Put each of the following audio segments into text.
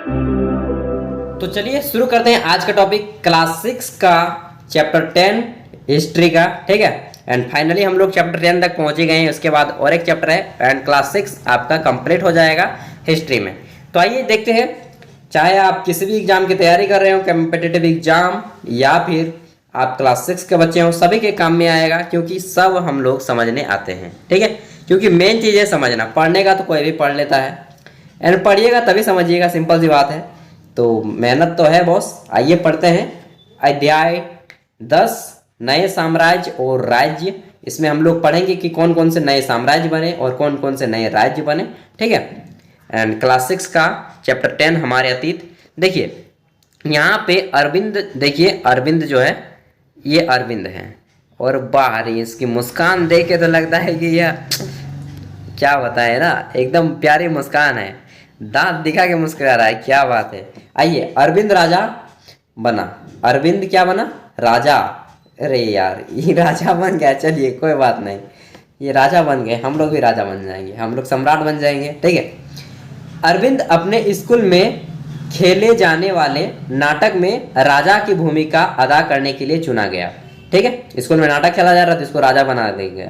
तो चलिए शुरू करते हैं आज का टॉपिक क्लास 6 का चैप्टर 10 हिस्ट्री का। ठीक है, एंड फाइनली हम लोग चैप्टर 10 तक पहुंचे गए हैं। उसके बाद और एक चैप्टर है एंड क्लास 6 आपका कंप्लीट हो जाएगा हिस्ट्री में। तो आइए देखते हैं, चाहे आप किसी भी एग्जाम की तैयारी कर रहे हो, कम्पिटिटिव एग्जाम या फिर आप क्लास 6 के बच्चे हो, सभी के काम में आएगा क्योंकि सब हम लोग समझने आते हैं। ठीक है, क्योंकि मेन चीज़ है समझना। पढ़ने का तो कोई भी पढ़ लेता है एंड पढ़िएगा तभी समझिएगा, सिंपल सी बात है। तो मेहनत तो है बॉस। आइए पढ़ते हैं अध्याय 10 नए साम्राज्य और राज्य। इसमें हम लोग पढ़ेंगे कि कौन कौन से नए साम्राज्य बने और कौन कौन से नए राज्य बने। ठीक है, एंड क्लास 6 का चैप्टर 10 हमारे अतीत। देखिए यहाँ पे अरविंद, देखिए अरविंद जो है ये अरविंद है और बाहर इसकी मुस्कान देख के तो लगता है कि यह क्या बताए ना, एकदम प्यारी मुस्कान है, दांत दिखा के मुस्कुरा रहा है, क्या बात है। आइए, अरविंद राजा बना। अरविंद क्या बना? राजा। अरे यार ये राजा बन गया, चलिए कोई बात नहीं, ये राजा बन गए, हम लोग भी राजा बन जाएंगे, हम लोग सम्राट बन जाएंगे। ठीक है, अरविंद अपने स्कूल में खेले जाने वाले नाटक में राजा की भूमिका अदा करने के लिए चुना गया। ठीक है, स्कूल में नाटक खेला जा रहा था, इसको राजा बना दिया गया।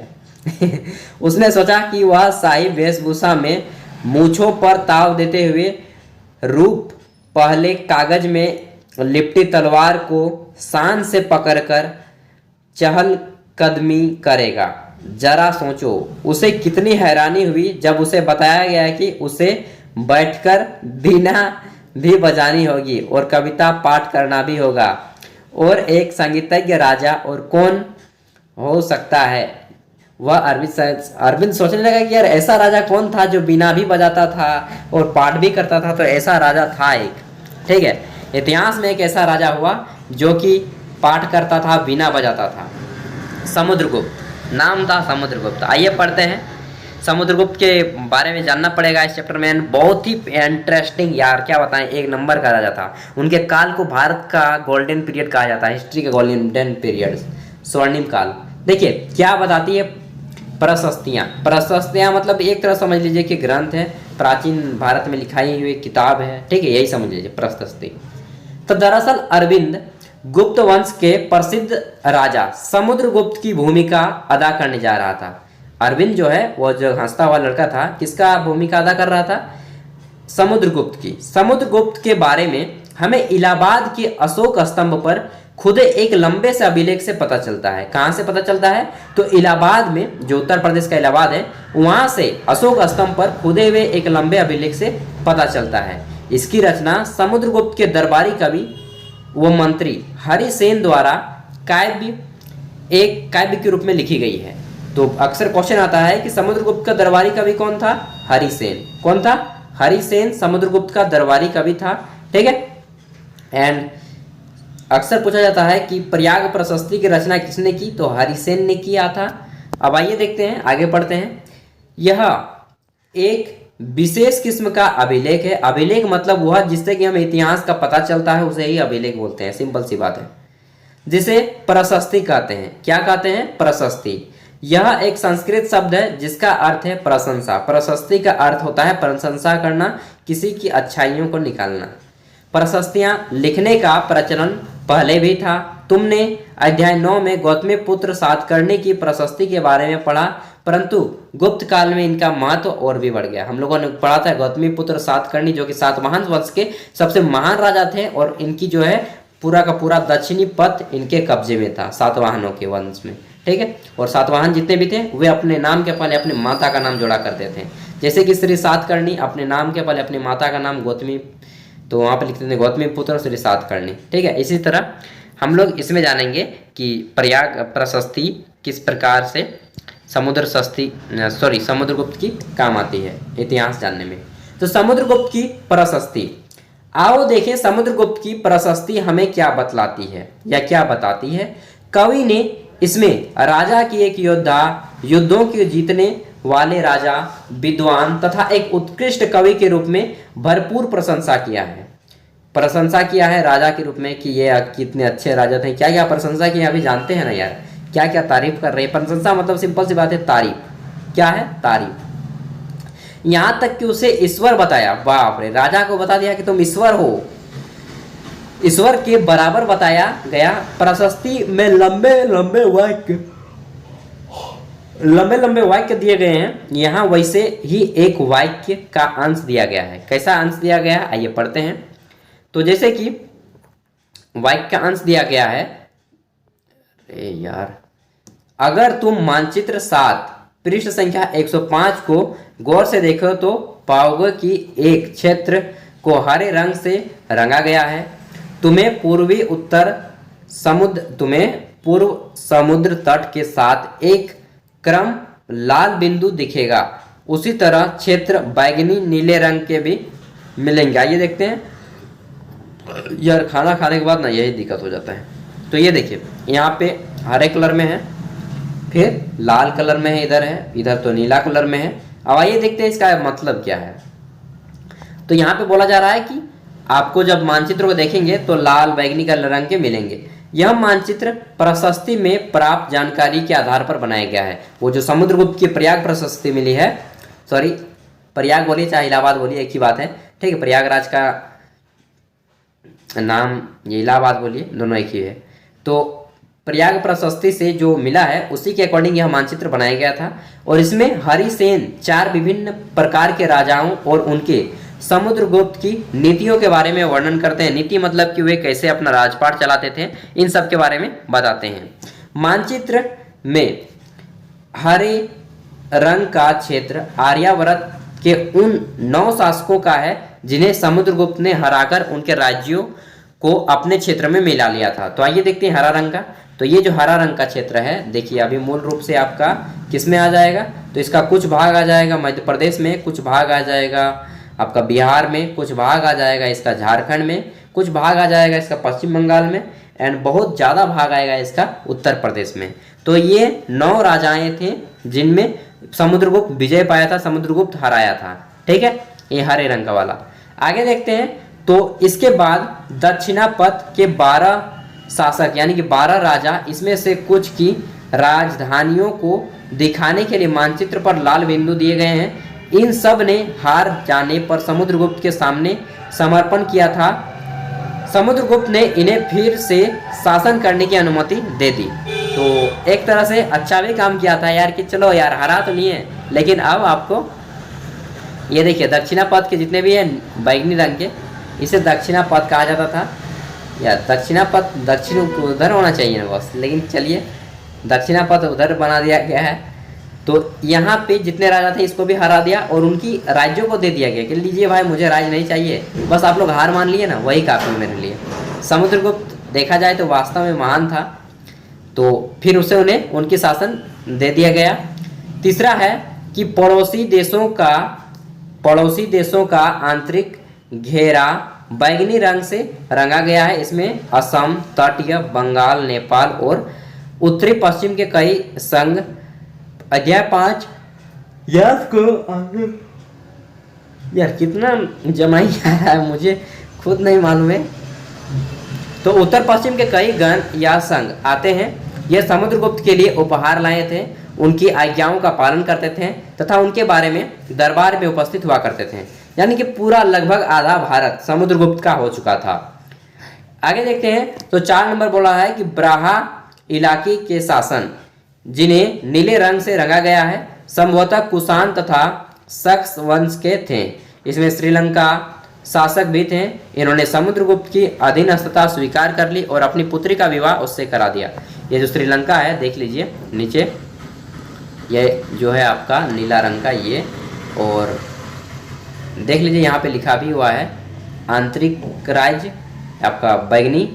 उसने सोचा कि वह शाही वेशभूषा में मूंछों पर ताव देते हुए रूप पहले कागज में लिपटी तलवार को शान से पकड़कर चहल कदमी करेगा। जरा सोचो उसे कितनी हैरानी हुई जब उसे बताया गया कि उसे बैठकर बीना भी बजानी होगी और कविता पाठ करना भी होगा और एक संगीतज्ञ राजा और कौन हो सकता है। वह अरविंद सोचने लगा कि यार ऐसा राजा कौन था जो बीना भी बजाता था और पाठ भी करता था। तो ऐसा राजा था एक, ठीक है, इतिहास में एक ऐसा राजा हुआ जो कि पाठ करता था, बीना बजाता था। समुद्रगुप्त नाम था, समुद्रगुप्त। आइए पढ़ते हैं, समुद्रगुप्त के बारे में जानना पड़ेगा इस चैप्टर में। बहुत ही इंटरेस्टिंग यार, क्या बताएं, एक नंबर का राजा था। उनके काल को भारत का गोल्डन पीरियड कहा जाता है, हिस्ट्री का गोल्डन पीरियड, स्वर्णिम काल। देखिए क्या बताती है प्रशस्तियाँ। प्रशस्तियाँ मतलब एक तरह समझ लीजिए कि ग्रंथ है, प्राचीन भारत में लिखाई हुई किताब है। ठीक है, यही समझ लीजिए प्रशस्ति। तो दरअसल अरविंद गुप्त वंश के प्रसिद्ध राजा समुद्रगुप्त की भूमिका अदा करने जा रहा था। अरविंद जो है वो जो हंसता हुआ लड़का था, किसका भूमिका अदा कर रहा था? समुद्रगुप्त की। समुद्रगुप्त के बारे में हमें इलाहाबाद के अशोक स्तंभ पर खुद एक लंबे से अभिलेख से पता चलता है। कहाँ से पता चलता है? तो इलाहाबाद में, जो उत्तर प्रदेश का इलाहाबाद है, वहां से अशोक स्तंभ पर खुदे हुए एक लंबे अभिलेख से पता चलता है। इसकी रचना समुद्रगुप्त के दरबारी कवि व मंत्री हरिसेन द्वारा काव्य के रूप में लिखी गई है। तो अक्सर क्वेश्चन आता है कि समुद्रगुप्त का दरबारी कवि कौन था? हरिसेन। कौन था? हरिसेन समुद्रगुप्त का दरबारी कवि था। ठीक है, एंड अक्सर पूछा जाता है कि प्रयाग प्रशस्ति की रचना किसने की? तो हरिसेन ने किया था। अब आइए देखते हैं, आगे पढ़ते हैं। यह एक विशेष किस्म का अभिलेख है। अभिलेख मतलब वह जिससे कि हमें इतिहास का पता चलता है, उसे ही अभिलेख बोलते हैं, सिंपल सी बात है। जिसे प्रशस्ति कहते हैं। क्या कहते हैं? प्रशस्ति। यह एक संस्कृत शब्द है जिसका अर्थ है प्रशंसा। प्रशस्ति का अर्थ होता है प्रशंसा करना, किसी की अच्छाइयों को निकालना। प्रशस्तियां लिखने का प्रचलन पहले भी था। तुमने अध्याय 9 में गौतमीपुत्र सातकर्णी की प्रशस्ति के बारे में पढ़ा, परंतु गुप्त काल में इनका महत्व और भी बढ़ गया। हम लोगों ने पढ़ा था गौतमीपुत्र सातकर्णी जो कि सातवाहन वंश के सबसे महान राजा थे और इनकी जो है पूरा का पूरा दक्षिणी पथ इनके कब्जे में था, सातवाहनों के वंश में। ठीक है, और सातवाहन जितने भी थे वे अपने नाम के पहले अपने माता का नाम जोड़ा करते थे। जैसे कि श्री सातकर्णी अपने नाम के पहले अपनी माता का नाम गौतमी, तो वहाँ पर लिखते थे गौतमीपुत्र श्री सातकर्णी। ठीक है, इसी तरह हम लोग इसमें जानेंगे कि प्रयाग प्रशस्ति किस प्रकार से समुद्रगुप्त की काम आती है इतिहास जानने में। तो समुद्रगुप्त की प्रशस्ति, आओ देखें समुद्रगुप्त की प्रशस्ति हमें क्या बतलाती है या क्या बताती है। कवि ने इसमें राजा की एक योद्धा, युद्धों के जीतने वाले राजा, विद्वान तथा एक उत्कृष्ट कवि के रूप में भरपूर प्रशंसा किया है। प्रशंसा किया है राजा के रूप में कि ये कितने अच्छे राजा थे। क्या क्या प्रशंसा की अभी जानते हैं ना यार, क्या क्या तारीफ कर रहे हैं। प्रशंसा मतलब सिंपल सी बात है तारीफ। क्या है? तारीफ। यहाँ तक कि उसे ईश्वर बताया। बाप रे, राजा को बता दिया कि तुम ईश्वर हो, ईश्वर के बराबर बताया गया। प्रशस्ति में लंबे लंबे वाक्य दिए गए हैं। यहाँ वैसे ही एक वाक्य का अंश दिया गया है। कैसा अंश दिया गया है, आइए पढ़ते हैं। तो जैसे कि वाक्य का अंश दिया गया है, अरे यार, अगर तुम मानचित्र 7 पृष्ठ संख्या 105 को गौर से देखो तो पाओगे कि एक क्षेत्र को हरे रंग से रंगा गया है। तुम्हें पूर्व समुद्र तट के साथ एक क्रम लाल बिंदु दिखेगा। उसी तरह क्षेत्र बैगनी नीले रंग के भी मिलेंगे। आइए देखते हैं। यार खाना खाने के बाद ना यही दिक्कत हो जाता है। तो ये देखिए, यहाँ पे हरे कलर में है, फिर लाल कलर में है, इधर तो नीला कलर में है। अब आइए देखते हैं इसका मतलब क्या है। तो यहाँ पे बोला जा रहा है कि आपको जब मानचित्र को देखेंगे तो लाल बैगनी कलर रंग के मिलेंगे। यह मानचित्र प्रशस्ति में प्राप्त जानकारी के आधार पर बनाया गया है। वो जो समुद्रगुप्त की प्रयाग प्रशस्ति मिली है, सॉरी प्रयाग बोलिए चाहे इलाहाबाद बोलिए एक ही बात है, ठीक है। प्रयागराज का नाम ये इलाहाबाद बोलिए, दोनों एक ही है। तो प्रयाग प्रशस्ति से जो मिला है उसी के अकॉर्डिंग यह मानचित्र बनाया गया था। और इसमें हरिसेन 4 विभिन्न प्रकार के राजाओं और उनके समुद्रगुप्त की नीतियों के बारे में वर्णन करते हैं। नीति मतलब कि वे कैसे अपना राजपाट चलाते थे, इन सब के बारे में बताते हैं। मानचित्र में हरे रंग का क्षेत्र आर्यावर्त के उन 9 शासकों का है जिन्हें समुद्रगुप्त ने हराकर उनके राज्यों को अपने क्षेत्र में मिला लिया था। तो आइए देखते हैं हरा रंग का। तो ये जो हरा रंग का क्षेत्र है, देखिए अभी मूल रूप से आपका किस में आ जाएगा, तो इसका कुछ भाग आ जाएगा मध्य प्रदेश में, कुछ भाग आ जाएगा आपका बिहार में, कुछ भाग आ जाएगा इसका झारखंड में, कुछ भाग आ जाएगा इसका पश्चिम बंगाल में, एंड बहुत ज़्यादा भाग आएगा इसका उत्तर प्रदेश में। तो ये 9 राजाएं थे जिनमें समुद्रगुप्त विजय पाया था, समुद्रगुप्त हराया था, ठीक है। ये हरे रंग का वाला। आगे देखते हैं। तो इसके बाद दक्षिणापथ के 12 शासक यानी कि 12 राजा, इसमें से कुछ की राजधानियों को दिखाने के लिए मानचित्र पर लाल बिंदु दिए गए हैं। इन सब ने हार जाने पर समुद्रगुप्त के सामने समर्पण किया था। समुद्रगुप्त ने इन्हें फिर से शासन करने की अनुमति दे दी। तो एक तरह से अच्छा भी काम किया था यार, कि चलो यार हरा तो नहीं है, लेकिन अब आपको ये देखिए दक्षिणापथ के जितने भी हैं बैगनी रंग के, इसे दक्षिणापथ कहा जाता था। यार दक्षिणापथ दक्षिण उधर होना चाहिए ना बस, लेकिन चलिए दक्षिणापथ उधर बना दिया गया है। तो यहाँ पे जितने राजा थे इसको भी हरा दिया और उनकी राज्यों को दे दिया गया कि लीजिए भाई मुझे राज नहीं चाहिए, बस आप लोग हार मान लिए ना, वही काफ़ी मेरे लिए। समुद्रगुप्त देखा जाए तो वास्तव में महान था, तो फिर उसे उन्हें उनकी शासन दे दिया गया। तीसरा है कि पड़ोसी देशों का आंतरिक घेरा बैगनी रंग से रंगा गया है। इसमें असम, तटीय बंगाल, नेपाल और उत्तरी पश्चिम के कई संघ। अध्याय 5 यार कितना जमाई आ रहा है मुझे खुद नहीं मालूम है। तो उत्तर पश्चिम के कई गण या संघ आते हैं। यह समुद्रगुप्त के लिए उपहार लाए थे, उनकी आज्ञाओं का पालन करते थे तथा उनके बारे में दरबार में उपस्थित हुआ करते थे। यानी कि पूरा लगभग आधा भारत समुद्रगुप्त का हो चुका था। आगे देखते हैं। तो 4 नंबर बोला है कि ब्राहा इलाके के शासन, जिन्हें नीले रंग से रंगा गया है, संभवतः कुषाण तथा सक्स वंश के थे। इसमें श्रीलंका शासक भी थे। इन्होंने समुद्रगुप्त की अधीनस्थता स्वीकार कर ली और अपनी पुत्री का विवाह उससे करा दिया। ये जो श्रीलंका है देख लीजिए नीचे, ये जो है आपका नीला रंग का ये, और देख लीजिए यहाँ पे लिखा भी हुआ है आंतरिक राज्य आपका बैगनी,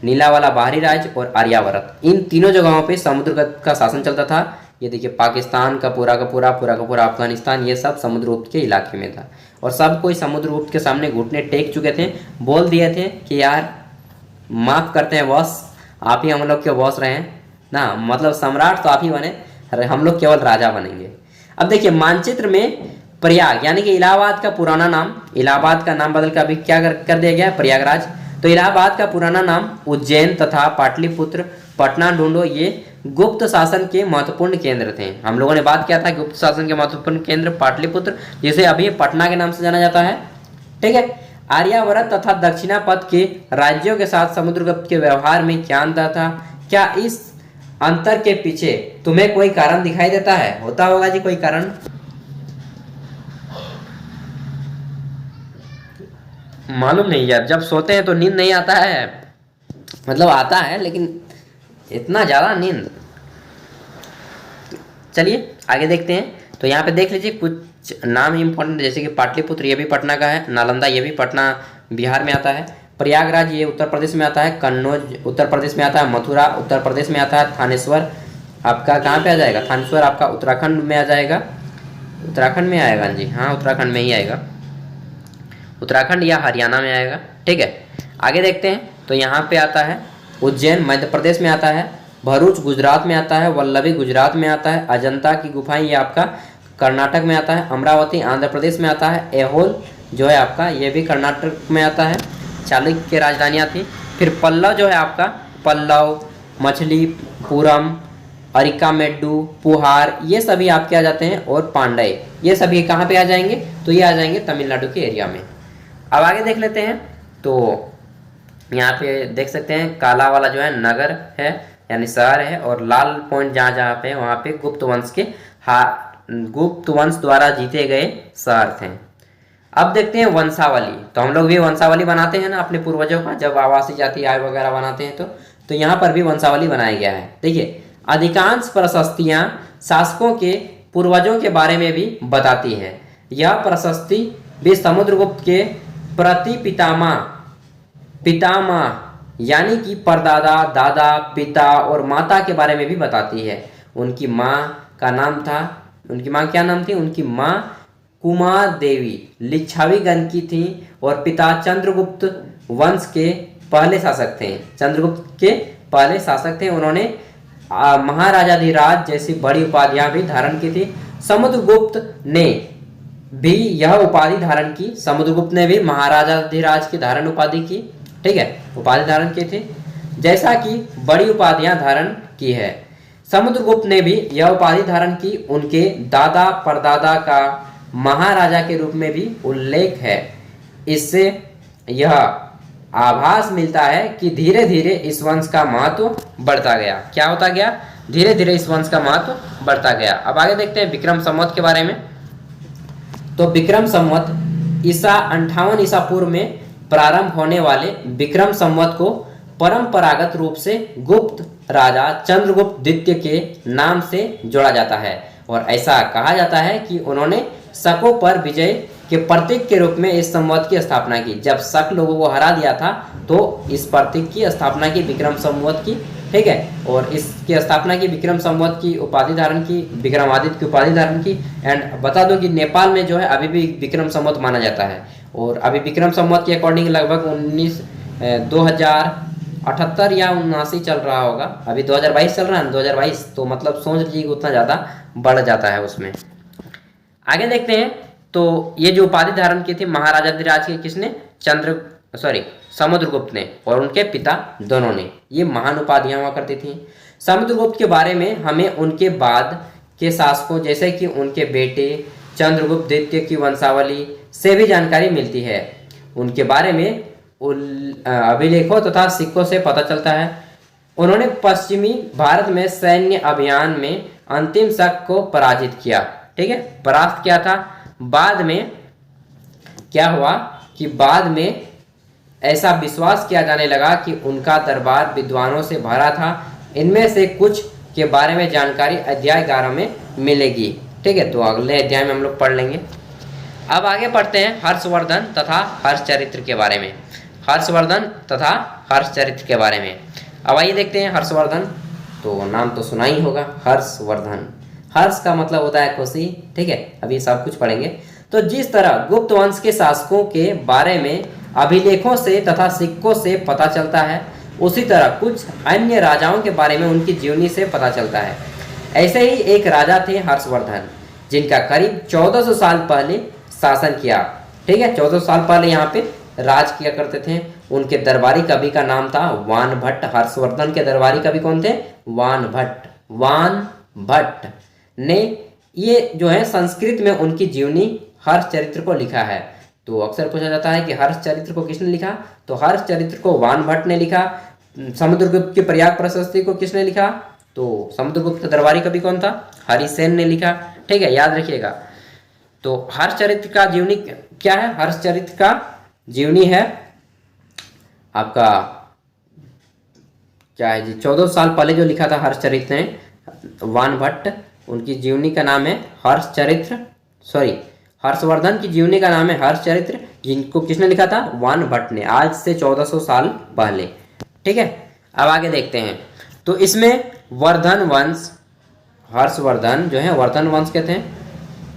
नीला वाला बाहरी राज्य और आर्यावर्त। इन तीनों जगहों पे समुद्रगुप्त का शासन चलता था। ये देखिए पाकिस्तान का पूरा का पूरा अफगानिस्तान, ये सब समुद्रगुप्त के इलाके में था और सब कोई समुद्रगुप्त के सामने घुटने टेक चुके थे, बोल दिए थे कि यार माफ़ करते हैं बॉस, आप ही हम लोग के बॉस रहे हैं ना, मतलब सम्राट तो आप ही बने, हम लोग केवल राजा बनेंगे। अब देखिए मानचित्र में प्रयाग यानी कि इलाहाबाद का पुराना नाम, इलाहाबाद का नाम बदल कर अभी क्या कर दिया गया है, प्रयागराज। तो इलाहाबाद का पुराना नाम उज्जैन तथा पाटलिपुत्र, पटना ढूंढो, ये गुप्त शासन के महत्वपूर्ण केंद्र थे। हम लोगों ने बात किया था गुप्त शासन के महत्वपूर्ण केंद्र पाटलिपुत्र, जिसे अभी पटना के नाम से जाना जाता है। ठीक है। आर्यावर्त तथा दक्षिणापथ के राज्यों के साथ समुद्रगुप्त के व्यवहार में क्या अंतर था? क्या इस अंतर के पीछे तुम्हें कोई कारण दिखाई देता है? होता होगा जी कोई कारण। मालूम नहीं यार, जब सोते हैं तो नींद नहीं आता है, मतलब आता है लेकिन इतना ज़्यादा नींद। चलिए आगे देखते हैं। तो यहाँ पे देख लीजिए कुछ नाम इंपॉर्टेंट, जैसे कि पाटलिपुत्र ये भी पटना का है, नालंदा ये भी पटना बिहार में आता है, प्रयागराज ये उत्तर प्रदेश में आता है, कन्नौज उत्तर प्रदेश में आता है, मथुरा उत्तर प्रदेश में आता है, थानेश्वर आपका कहाँ पे आ जाएगा? थानेश्वर आपका उत्तराखंड में आ जाएगा। उत्तराखंड में आएगा जी, हाँ उत्तराखंड में ही आएगा, उत्तराखंड या हरियाणा में आएगा। ठीक है। आगे देखते हैं। तो यहाँ पे आता है उज्जैन मध्य प्रदेश में आता है, भरूच गुजरात में आता है, वल्लभी गुजरात में आता है, अजंता की गुफाएं ये आपका कर्नाटक में आता है, अमरावती आंध्र प्रदेश में आता है, ऐहोल जो है आपका ये भी कर्नाटक में आता है, चालुक्य की राजधानियाँ थी। फिर पल्लव जो है आपका, पल्लव, मछलीपुरम, अरिकामेड्डू, पुहार ये सभी आपके आ जाते हैं, और पांड्य ये सभी कहाँ पे आ जाएंगे? तो ये आ जाएंगे तमिलनाडु के एरिया में। अब आगे देख लेते हैं। तो यहाँ पे देख सकते हैं काला वाला जो है नगर है यानी शहर है, और लाल पॉइंट जहाँ जहाँ पे वहाँ पे गुप्त वंश द्वारा जीते गए शहर थे। अब देखते हैं वंशावली। तो हम लोग भी वंशावली बनाते हैं ना अपने पूर्वजों का, जब आवासीय जाति आय वगैरह बनाते हैं तो यहाँ पर भी वंशावली बनाया गया है। देखिए अधिकांश प्रशस्तियाँ शासकों के पूर्वजों के बारे में भी बताती है। यह प्रशस्ति भी समुद्रगुप्त के प्रति पितामह यानी कि परदादा, दादा, पिता और माता के बारे में भी बताती है। उनकी माँ का नाम था, उनकी माँ क्या नाम थी? उनकी माँ कुमार देवी लिच्छावी गण की थी, और पिता चंद्रगुप्त वंश के पहले शासक थे। चंद्रगुप्त के पहले शासक थे। उन्होंने महाराजाधिराज जैसी बड़ी उपाधियां भी धारण की थी। समुद्रगुप्त ने भी यह उपाधि धारण की, समुद्रगुप्त ने भी महाराजाधिराज की धारण उपाधि की। ठीक है, उपाधि धारण की थी, जैसा कि बड़ी उपाधियां धारण की है। समुद्रगुप्त ने भी यह उपाधि धारण की। उनके दादा परदादा का महाराजा के रूप में भी उल्लेख है। इससे यह आभास मिलता है कि धीरे धीरे इस वंश का महत्व बढ़ता गया। क्या होता गया? धीरे धीरे इस वंश का महत्व बढ़ता गया। अब आगे देखते हैं विक्रम संवत के बारे में। तो विक्रम संवत ईसा 58 ईसा पूर्व में प्रारंभ होने वाले विक्रम संवत को परंपरागत रूप से गुप्त राजा चंद्रगुप्त द्वितीय के नाम से जोड़ा जाता है, और ऐसा कहा जाता है कि उन्होंने शकों पर विजय के प्रतीक के रूप में इस संवत की स्थापना की। जब शक लोगों को हरा दिया था तो इस प्रतीक की स्थापना की, विक्रम संवत की। ठीक है, और इसकी स्थापना की, विक्रम संवत की उपाधि धारण की, विक्रमादित्य की उपाधि धारण की। एंड बता दो कि नेपाल में जो है अभी भी विक्रम संवत माना जाता है, और अभी विक्रम संवत के अकॉर्डिंग लगभग 2078 या 79 चल रहा होगा। अभी 2022 चल रहा है, 2022, तो मतलब सोच लीजिए उतना ज़्यादा बढ़ जाता है उसमें। आगे देखते हैं। तो ये जो उपाधि धारण की थी महाराजाधिराज की, किसने? समुद्रगुप्त ने, और उनके पिता दोनों ने। ये महान उपाधियां हुआ करती थी। समुद्रगुप्त के बारे में हमें उनके बाद के शासकों जैसे कि उनके बेटे चंद्रगुप्त द्वितीय की वंशावली से भी जानकारी मिलती है। उनके बारे में अभिलेखों तथा सिक्कों से पता चलता है। उन्होंने पश्चिमी भारत में सैन्य अभियान में अंतिम शक को पराजित किया। ठीक है, परास्त किया था। बाद में क्या हुआ कि बाद में ऐसा विश्वास किया जाने लगा कि उनका दरबार विद्वानों से भरा था। इनमें से कुछ के बारे में जानकारी अध्याय 11 में मिलेगी। ठीक है, तो अगले अध्याय में हम लोग पढ़ लेंगे। अब आगे पढ़ते हैं हर्षवर्धन तथा हर्षचरित्र के बारे में। हर्षवर्धन तथा हर्षचरित्र के बारे में अब आइए देखते हैं। हर्षवर्धन, तो नाम तो सुना ही होगा, हर्षवर्धन। हर्ष का मतलब होता है खुशी। ठीक है, अभी सब कुछ पढ़ेंगे। तो जिस तरह गुप्त वंश के शासकों के बारे में अभिलेखों से तथा सिक्कों से पता चलता है, उसी तरह कुछ अन्य राजाओं के बारे में उनकी जीवनी से पता चलता है। ऐसे ही एक राजा थे हर्षवर्धन, जिनका करीब 1400 साल पहले शासन किया। ठीक है, 1400 साल पहले यहाँ पे राज किया करते थे। उनके दरबारी कवि का नाम था वान भट्ट। हर्षवर्धन के दरबारी कवि कौन थे? वान भट्ट। वान भट्ट ने ये जो है संस्कृत में उनकी जीवनी हर्ष चरित्र को लिखा है। तो अक्सर पूछा जाता है कि हर्ष चरित्र को किसने लिखा, तो हर्ष चरित्र को वान भट्ट ने लिखा। समुद्रगुप्त की प्रयाग प्रशस्ति को किसने लिखा, तो समुद्रगुप्त दरबारी कवि कौन था, हरिसेन ने लिखा। ठीक है, याद रखिएगा। तो हर्ष चरित्र का जीवनी क्या है, हर्ष चरित्र का जीवनी है आपका क्या है जी, 14 साल पहले जो लिखा था हर्ष चरित्र ने वान भट्ट, उनकी जीवनी का नाम है हर्ष चरित्र, सॉरी हर्षवर्धन की जीवनी का नाम है हर्ष चरित्र, जिनको किसने लिखा था, वान भट्ट ने, आज से 1400 साल पहले। ठीक है, अब आगे देखते हैं। तो इसमें वर्धन वंश, हर्षवर्धन जो है वर्धन वंश कहते हैं,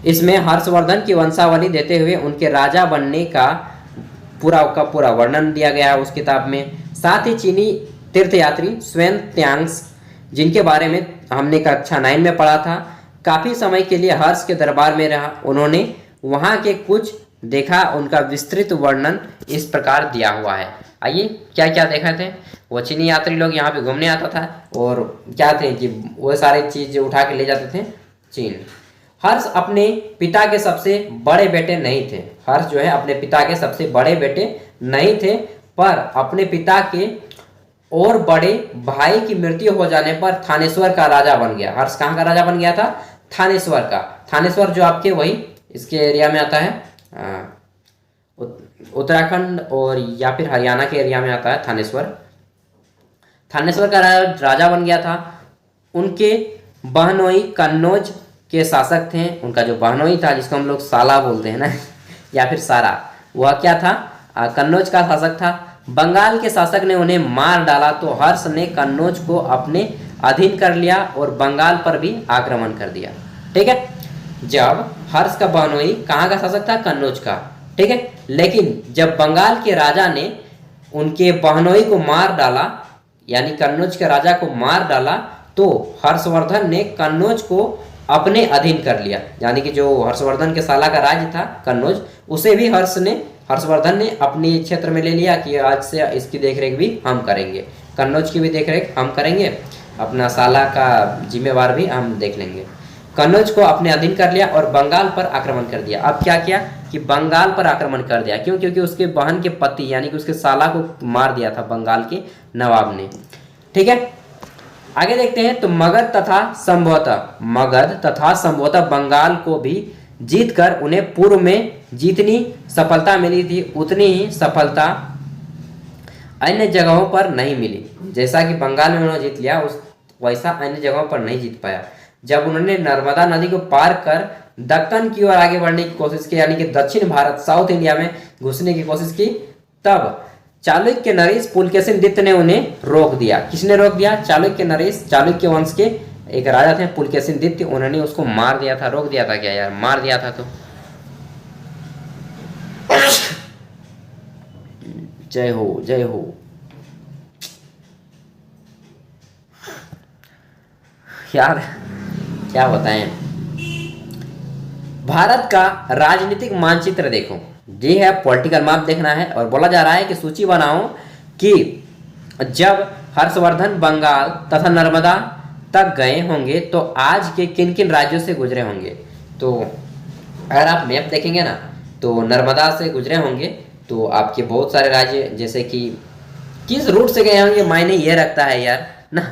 इसमें हर्षवर्धन की वंशावली देते हुए उनके राजा बनने का पूरा वर्णन दिया गया है उस किताब में। साथ ही चीनी तीर्थयात्री स्वेन त्यांग्स, जिनके बारे में हमने कक्षा 9 में पढ़ा था, काफ़ी समय के लिए हर्ष के दरबार में रहा। उन्होंने वहाँ के कुछ देखा, उनका विस्तृत वर्णन इस प्रकार दिया हुआ है। आइए क्या क्या देखा थे। वो चीनी यात्री लोग यहाँ पे घूमने आता था और क्या थे कि वो सारी चीज़ उठा के ले जाते थे चीन। हर्ष अपने पिता के सबसे बड़े बेटे नहीं थे, हर्ष जो है अपने पिता के सबसे बड़े बेटे नहीं थे, पर अपने पिता के और बड़े भाई की मृत्यु हो जाने पर थानेश्वर का राजा बन गया। हर्ष कहाँ का राजा बन गया था, थानेश्वर का। थानेश्वर जो आपके वही इसके एरिया में आता है, उत्तराखंड और या फिर हरियाणा के एरिया में आता है थानेश्वर। थानेश्वर का राजा बन गया था। उनके बहनोई कन्नौज के शासक थे। उनका जो बहनोई था, जिसको हम लोग साला बोलते हैं ना या फिर सारा, वह क्या था, कन्नौज का शासक था। बंगाल के शासक ने उन्हें मार डाला तो हर्ष ने कन्नौज को अपने अधीन कर लिया और बंगाल पर भी आक्रमण कर दिया। ठीक है, जब हर्ष का बहनोई कहाँ का शासक था, कन्नौज का। ठीक है, लेकिन जब बंगाल के राजा ने उनके बहनोई को मार डाला, यानी कन्नौज के राजा को मार डाला, तो हर्षवर्धन ने कन्नौज को अपने अधीन कर लिया। यानी कि जो हर्षवर्धन के साला का राज्य था कन्नौज, उसे भी हर्षवर्धन ने अपने क्षेत्र में ले लिया कि आज से इसकी देखरेख भी हम करेंगे, कन्नौज की भी देखरेख हम करेंगे, अपना साला का जिम्मेवार भी हम देख लेंगे। कन्नौज को अपने अधीन कर लिया और बंगाल पर आक्रमण कर दिया। अब क्या किया कि बंगाल पर आक्रमण कर दिया। क्यों? क्योंकि उसके बहन के पति यानी कि उसके साला को मार दिया था बंगाल के नवाब ने। ठीक है, आगे देखते हैं। तो मगध तथा संभवतः बंगाल को भी जीतकर उन्हें पूर्व में जितनी सफलता मिली थी उतनी ही सफलता अन्य जगहों पर नहीं मिली। जैसा कि बंगाल में उन्होंने जीत लिया, उस वैसा अन्य जगहों पर नहीं जीत पाया। जब उन्होंने नर्मदा नदी को पार कर दक्कन की ओर आगे बढ़ने की कोशिश की, यानी कि दक्षिण भारत साउथ इंडिया में घुसने की कोशिश की, तब चालुक्य नरेश पुलकेशिन ने उन्हें रोक दिया। किसने रोक दिया? चालुक्य नरेश, चालुक्य वंश के एक राजा थे पुलकेशिन, उन्होंने उसको मार दिया था। रोक दिया था क्या यार, मार दिया था। तो जय हो जय हो। यार क्या बताएं। भारत का राजनीतिक मानचित्र देखो, ये है पॉलिटिकल मैप देखना है, और बोला जा रहा है कि सूची बनाओ कि जब हर्षवर्धन बंगाल तथा नर्मदा तक गए होंगे तो आज के किन किन राज्यों से गुजरे होंगे। तो अगर आप मैप देखेंगे ना, तो नर्मदा से गुजरे होंगे तो आपके बहुत सारे राज्य, जैसे कि किस रूट से गए होंगे मायने ये रखता है यार ना,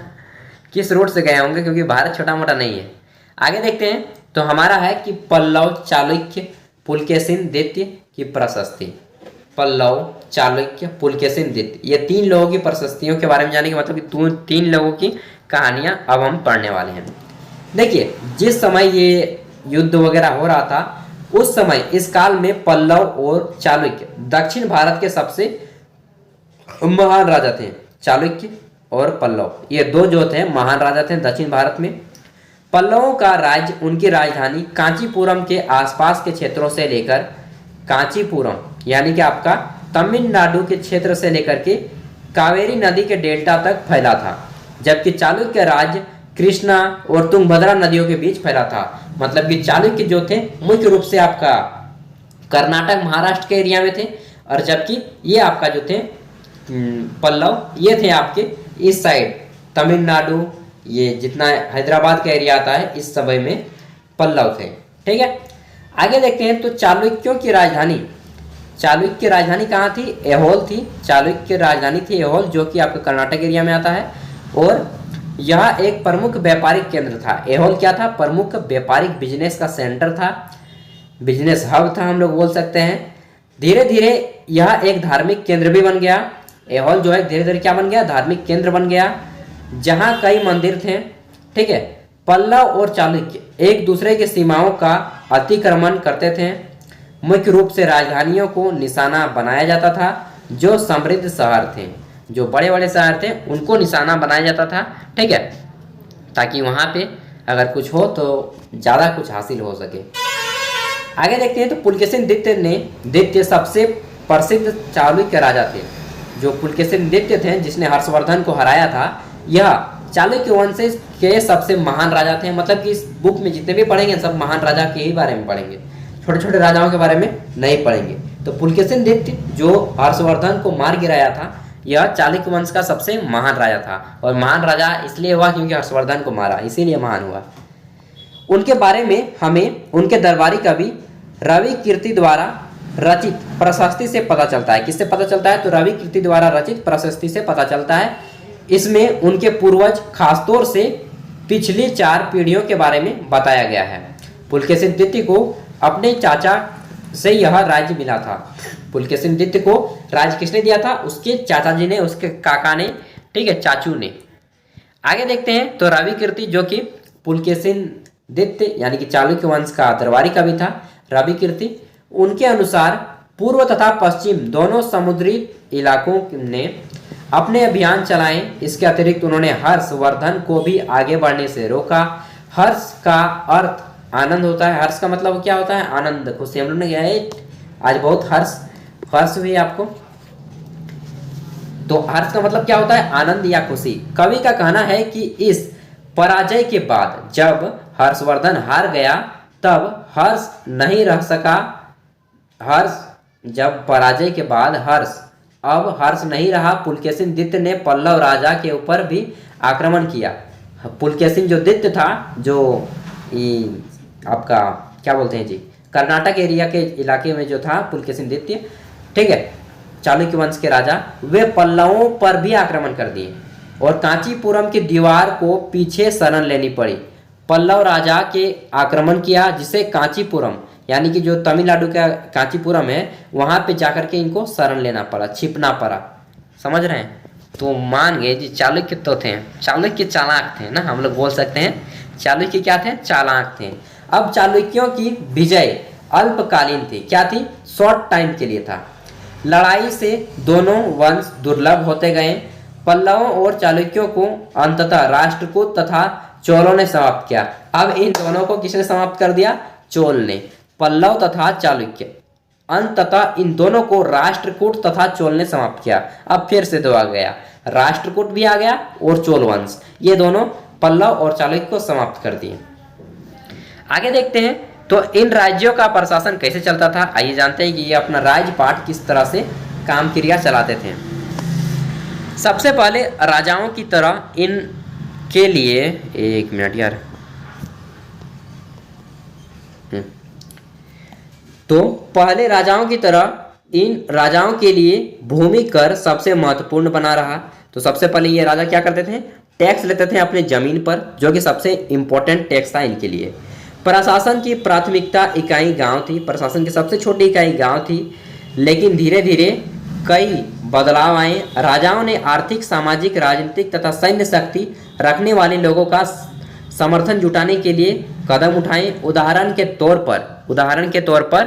किस रूट से गए होंगे, क्योंकि भारत छोटा मोटा नहीं है। आगे देखते हैं। तो हमारा है कि पल्लव, चालुक्य, पुलकेशिन की प्रशस्ति। पल्लव, चालुक्य, पुलकेशिन, ये 3 लोगों की प्रशस्तियों के बारे में जाने के मतलब कि 3 लोगों की कहानियां अब हम पढ़ने वाले हैं। देखिए, जिस समय ये युद्ध वगैरह हो रहा था, उस समय इस काल में पल्लव और चालुक्य दक्षिण भारत के सबसे महान राजा थे। चालुक्य और पल्लव, ये 2 जो थे महान राजा थे दक्षिण भारत में। पल्लवों का राज्य उनकी राजधानी कांचीपुरम के आसपास के क्षेत्रों से लेकर, कांचीपुरम यानी कि आपका तमिलनाडु के क्षेत्र से लेकर के कावेरी नदी के डेल्टा तक फैला था, जबकि चालुक्य राज्य कृष्णा और तुंगभद्रा नदियों के बीच फैला था। मतलब कि चालुक्य जो थे मुख्य रूप से आपका कर्नाटक महाराष्ट्र के एरिया में थे, और जबकि ये आपका जो थे पल्लव, ये थे आपके इस साइड तमिलनाडु, ये जितना हैदराबाद का एरिया आता है इस समय में पल्लव थे। ठीक है, आगे देखते हैं। तो चालुक्यों की राजधानी, चालुक्य की राजधानी कहाँ थी? ऐहोल थी। चालुक्य की राजधानी थी ऐहोल, जो कि आपके कर्नाटक एरिया में आता है। और यह एक प्रमुख व्यापारिक केंद्र था। ऐहोल क्या था? प्रमुख व्यापारिक बिजनेस का सेंटर था, बिजनेस हब था हम लोग बोल सकते हैं। धीरे धीरे यह एक धार्मिक केंद्र भी बन गया। ऐहोल जो है धीरे धीरे क्या बन गया? धार्मिक केंद्र बन गया, जहाँ कई मंदिर थे। ठीक है, पल्लव और चालुक्य एक दूसरे की सीमाओं का अतिक्रमण करते थे। मुख्य रूप से राजधानियों को निशाना बनाया जाता था। जो समृद्ध शहर थे, जो बड़े बड़े शहर थे, उनको निशाना बनाया जाता था। ठीक है, ताकि वहाँ पे अगर कुछ हो तो ज़्यादा कुछ हासिल हो सके। आगे देखते हैं। तो पुलकेशिन द्वितीय सबसे प्रसिद्ध चालुक्य राजा थे। जो पुलकेशिन द्वितीय थे, जिसने हर्षवर्धन को हराया था, यह चालुक्य वंश के सबसे महान राजा थे। मतलब कि इस बुक में जितने भी पढ़ेंगे सब महान राजा के ही बारे में पढ़ेंगे, छोटे छोटे राजाओं के बारे में नहीं पढ़ेंगे। तो पुलकेशिन द्वितीय जो हर्षवर्धन को मार गिराया था, यह चालुक्य वंश का सबसे महान राजा था। और महान राजा इसलिए हुआ क्योंकि हर्षवर्धन को मारा, इसीलिए महान हुआ। उनके बारे में हमें उनके दरबारी कवि रवि कीर्ति द्वारा रचित प्रशस्ति से पता चलता है। किससे पता चलता है? तो रवि कीर्ति द्वारा रचित प्रशस्ति से पता चलता है। इसमें उनके पूर्वज, खासतौर से पिछली 4 पीढ़ियों के बारे में बताया गया है। पुलकेशिन द्वितीय को अपने चाचा से यह राज्य मिला था। पुलकेशिन द्वितीय को राज्य किसने दिया था? उसके चाचा जी ने, उसके काका ने, ठीक है, चाचू ने। आगे देखते हैं। तो रवि कीर्ति जो कि पुलकेशिन द्वितीय यानी कि चालुक्य वंश का दरबारी कवि था, रवि कीर्ति, उनके अनुसार पूर्व तथा पश्चिम दोनों समुद्री इलाकों ने अपने अभियान चलाए। इसके अतिरिक्त उन्होंने हर्षवर्धन को भी आगे बढ़ने से रोका। हर्ष का अर्थ आनंद होता है। हर्ष का मतलब क्या होता है? आनंद, खुशी। हम लोग ने क्या है आज बहुत हर्ष हुई आपको। तो हर्ष का मतलब क्या होता है? आनंद या खुशी। कवि का कहना है कि इस पराजय के बाद जब हर्षवर्धन हार गया तब हर्ष नहीं रह सका। जब पराजय के बाद अब हर्ष नहीं रहा। पुलकेशिन द्वितीय ने पल्लव राजा के ऊपर भी आक्रमण किया। पुलकेशिन जो द्वितीय था, जो आपका क्या बोलते हैं जी, कर्नाटक एरिया के इलाके में जो था पुलकेशिन द्वितीय, ठीक है, चालुक्य वंश के राजा, वे पल्लवों पर भी आक्रमण कर दिए और कांचीपुरम की दीवार को पीछे शरण लेनी पड़ी। पल्लव राजा के आक्रमण किया, जिसे कांचीपुरम यानी कि जो तमिलनाडु का कांचीपुरम है, वहां पे जाकर के इनको शरण लेना पड़ा, छिपना पड़ा। समझ रहे हैं? तो मान गए जी चालुक्य तो थे, चालुक्य चालाक थे ना, हम लोग बोल सकते हैं चालुक्य क्या थे? चालाक थे। अब चालुक्यों की विजय अल्पकालीन थी। क्या थी? शॉर्ट टाइम के लिए था। लड़ाई से दोनों वंश दुर्लभ होते गए। पल्लवों और चालुक्यों को अंततः राष्ट्रकूट तथा चोलों ने समाप्त किया। अब इन दोनों को किसने समाप्त कर दिया? चोल ने। पल्लव तथा चालुक्य, अंततः इन दोनों को राष्ट्रकूट तथा चोल ने समाप्त किया। अब फिर से दो आ गया, राष्ट्रकूट भी आ गया और चोल वंश, ये दोनों पल्लव और चालुक्य को समाप्त कर दिए। आगे देखते हैं। तो इन राज्यों का प्रशासन कैसे चलता था, आइए जानते हैं कि ये अपना राज्यपाट किस तरह से काम क्रिया चलाते थे। सबसे पहले राजाओं की तरह इनके लिए, एक मिनट यार, तो पहले राजाओं की तरह इन राजाओं के लिए भूमि कर सबसे महत्वपूर्ण बना रहा। तो सबसे पहले ये राजा क्या करते थे? टैक्स लेते थे अपने जमीन पर, जो कि सबसे इंपॉर्टेंट टैक्स था इनके लिए। प्रशासन की प्राथमिकता इकाई गांव थी। प्रशासन की सबसे छोटी इकाई गांव थी, लेकिन धीरे धीरे कई बदलाव आए। राजाओं ने आर्थिक, सामाजिक, राजनीतिक तथा सैन्य शक्ति रखने वाले लोगों का समर्थन जुटाने के लिए कदम उठाए। उदाहरण के तौर पर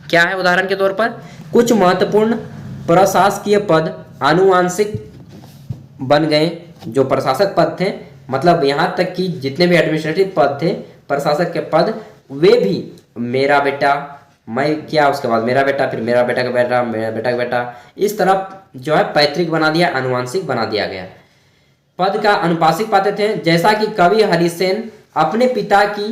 क्या है? उदाहरण के तौर पर कुछ महत्वपूर्ण प्रशासकीय पद आनुवांशिक बन गए। जो प्रशासक पद थे, मतलब यहाँ तक कि जितने भी एडमिनिस्ट्रेटिव पद थे, प्रशासक के पद, वे भी मेरा बेटा, मैं क्या, उसके बाद मेरा बेटा, फिर मेरा बेटा का बेटा, मेरा बेटा का बेटा, इस तरफ जो है पैतृक बना दिया, आनुवांशिक बना दिया गया। पद का अनुपासिक पाते थे। जैसा कि कवि हरिसेन अपने पिता की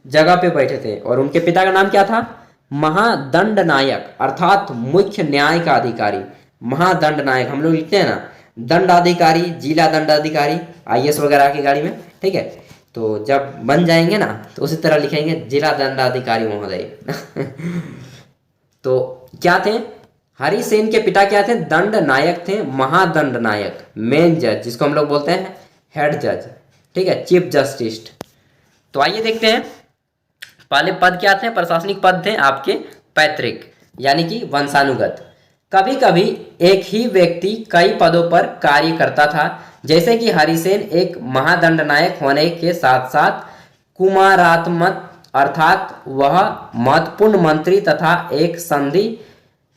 जगह पे बैठे थे, और उनके पिता का नाम क्या था? महादंड नायक, अर्थात मुख्य न्याय का अधिकारी। महादंड नायक हम लोग लिखते हैं ना, दंडाधिकारी, जिला दंडाधिकारी IAS वगैरह की गाड़ी में, ठीक है। तो जब बन जाएंगे ना तो उसी तरह लिखेंगे जिला दंडाधिकारी महोदय। तो क्या थे, हरिसेन के पिता क्या थे, दंड नायक थे, महादंड नायक, मेन जज जिसको हम लोग बोलते हैं हेड जज, ठीक है, चीफ जस्टिस। तो आइए देखते हैं, पहले पद क्या थे, प्रशासनिक पद थे आपके पैतृक यानी कि वंशानुगत। कभी कभी एक ही व्यक्ति कई पदों पर कार्य करता था, जैसे कि हरिसेन एक महादंड नायक होने के साथ साथ कुमारात्मक अर्थात वह महत्वपूर्ण मंत्री तथा एक संधि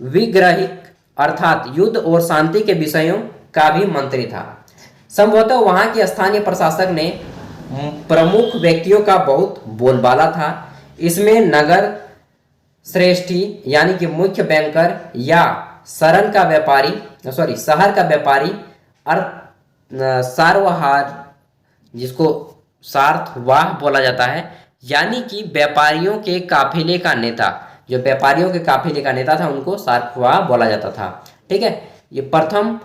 विग्रहिक अर्थात युद्ध और शांति के विषयों का भी मंत्री था। संभवतः वहां के स्थानीय प्रशासक ने प्रमुख व्यक्तियों का बहुत बोलबाला था। इसमें नगर श्रेष्ठी यानी कि मुख्य बैंकर या शहर का व्यापारी सार्वहार जिसको सार्थवाह बोला जाता है, यानी कि व्यापारियों के काफिले का नेता, जो व्यापारियों के काफिले का नेता था उनको सार्थवाह बोला जाता था, ठीक है। ये प्रथम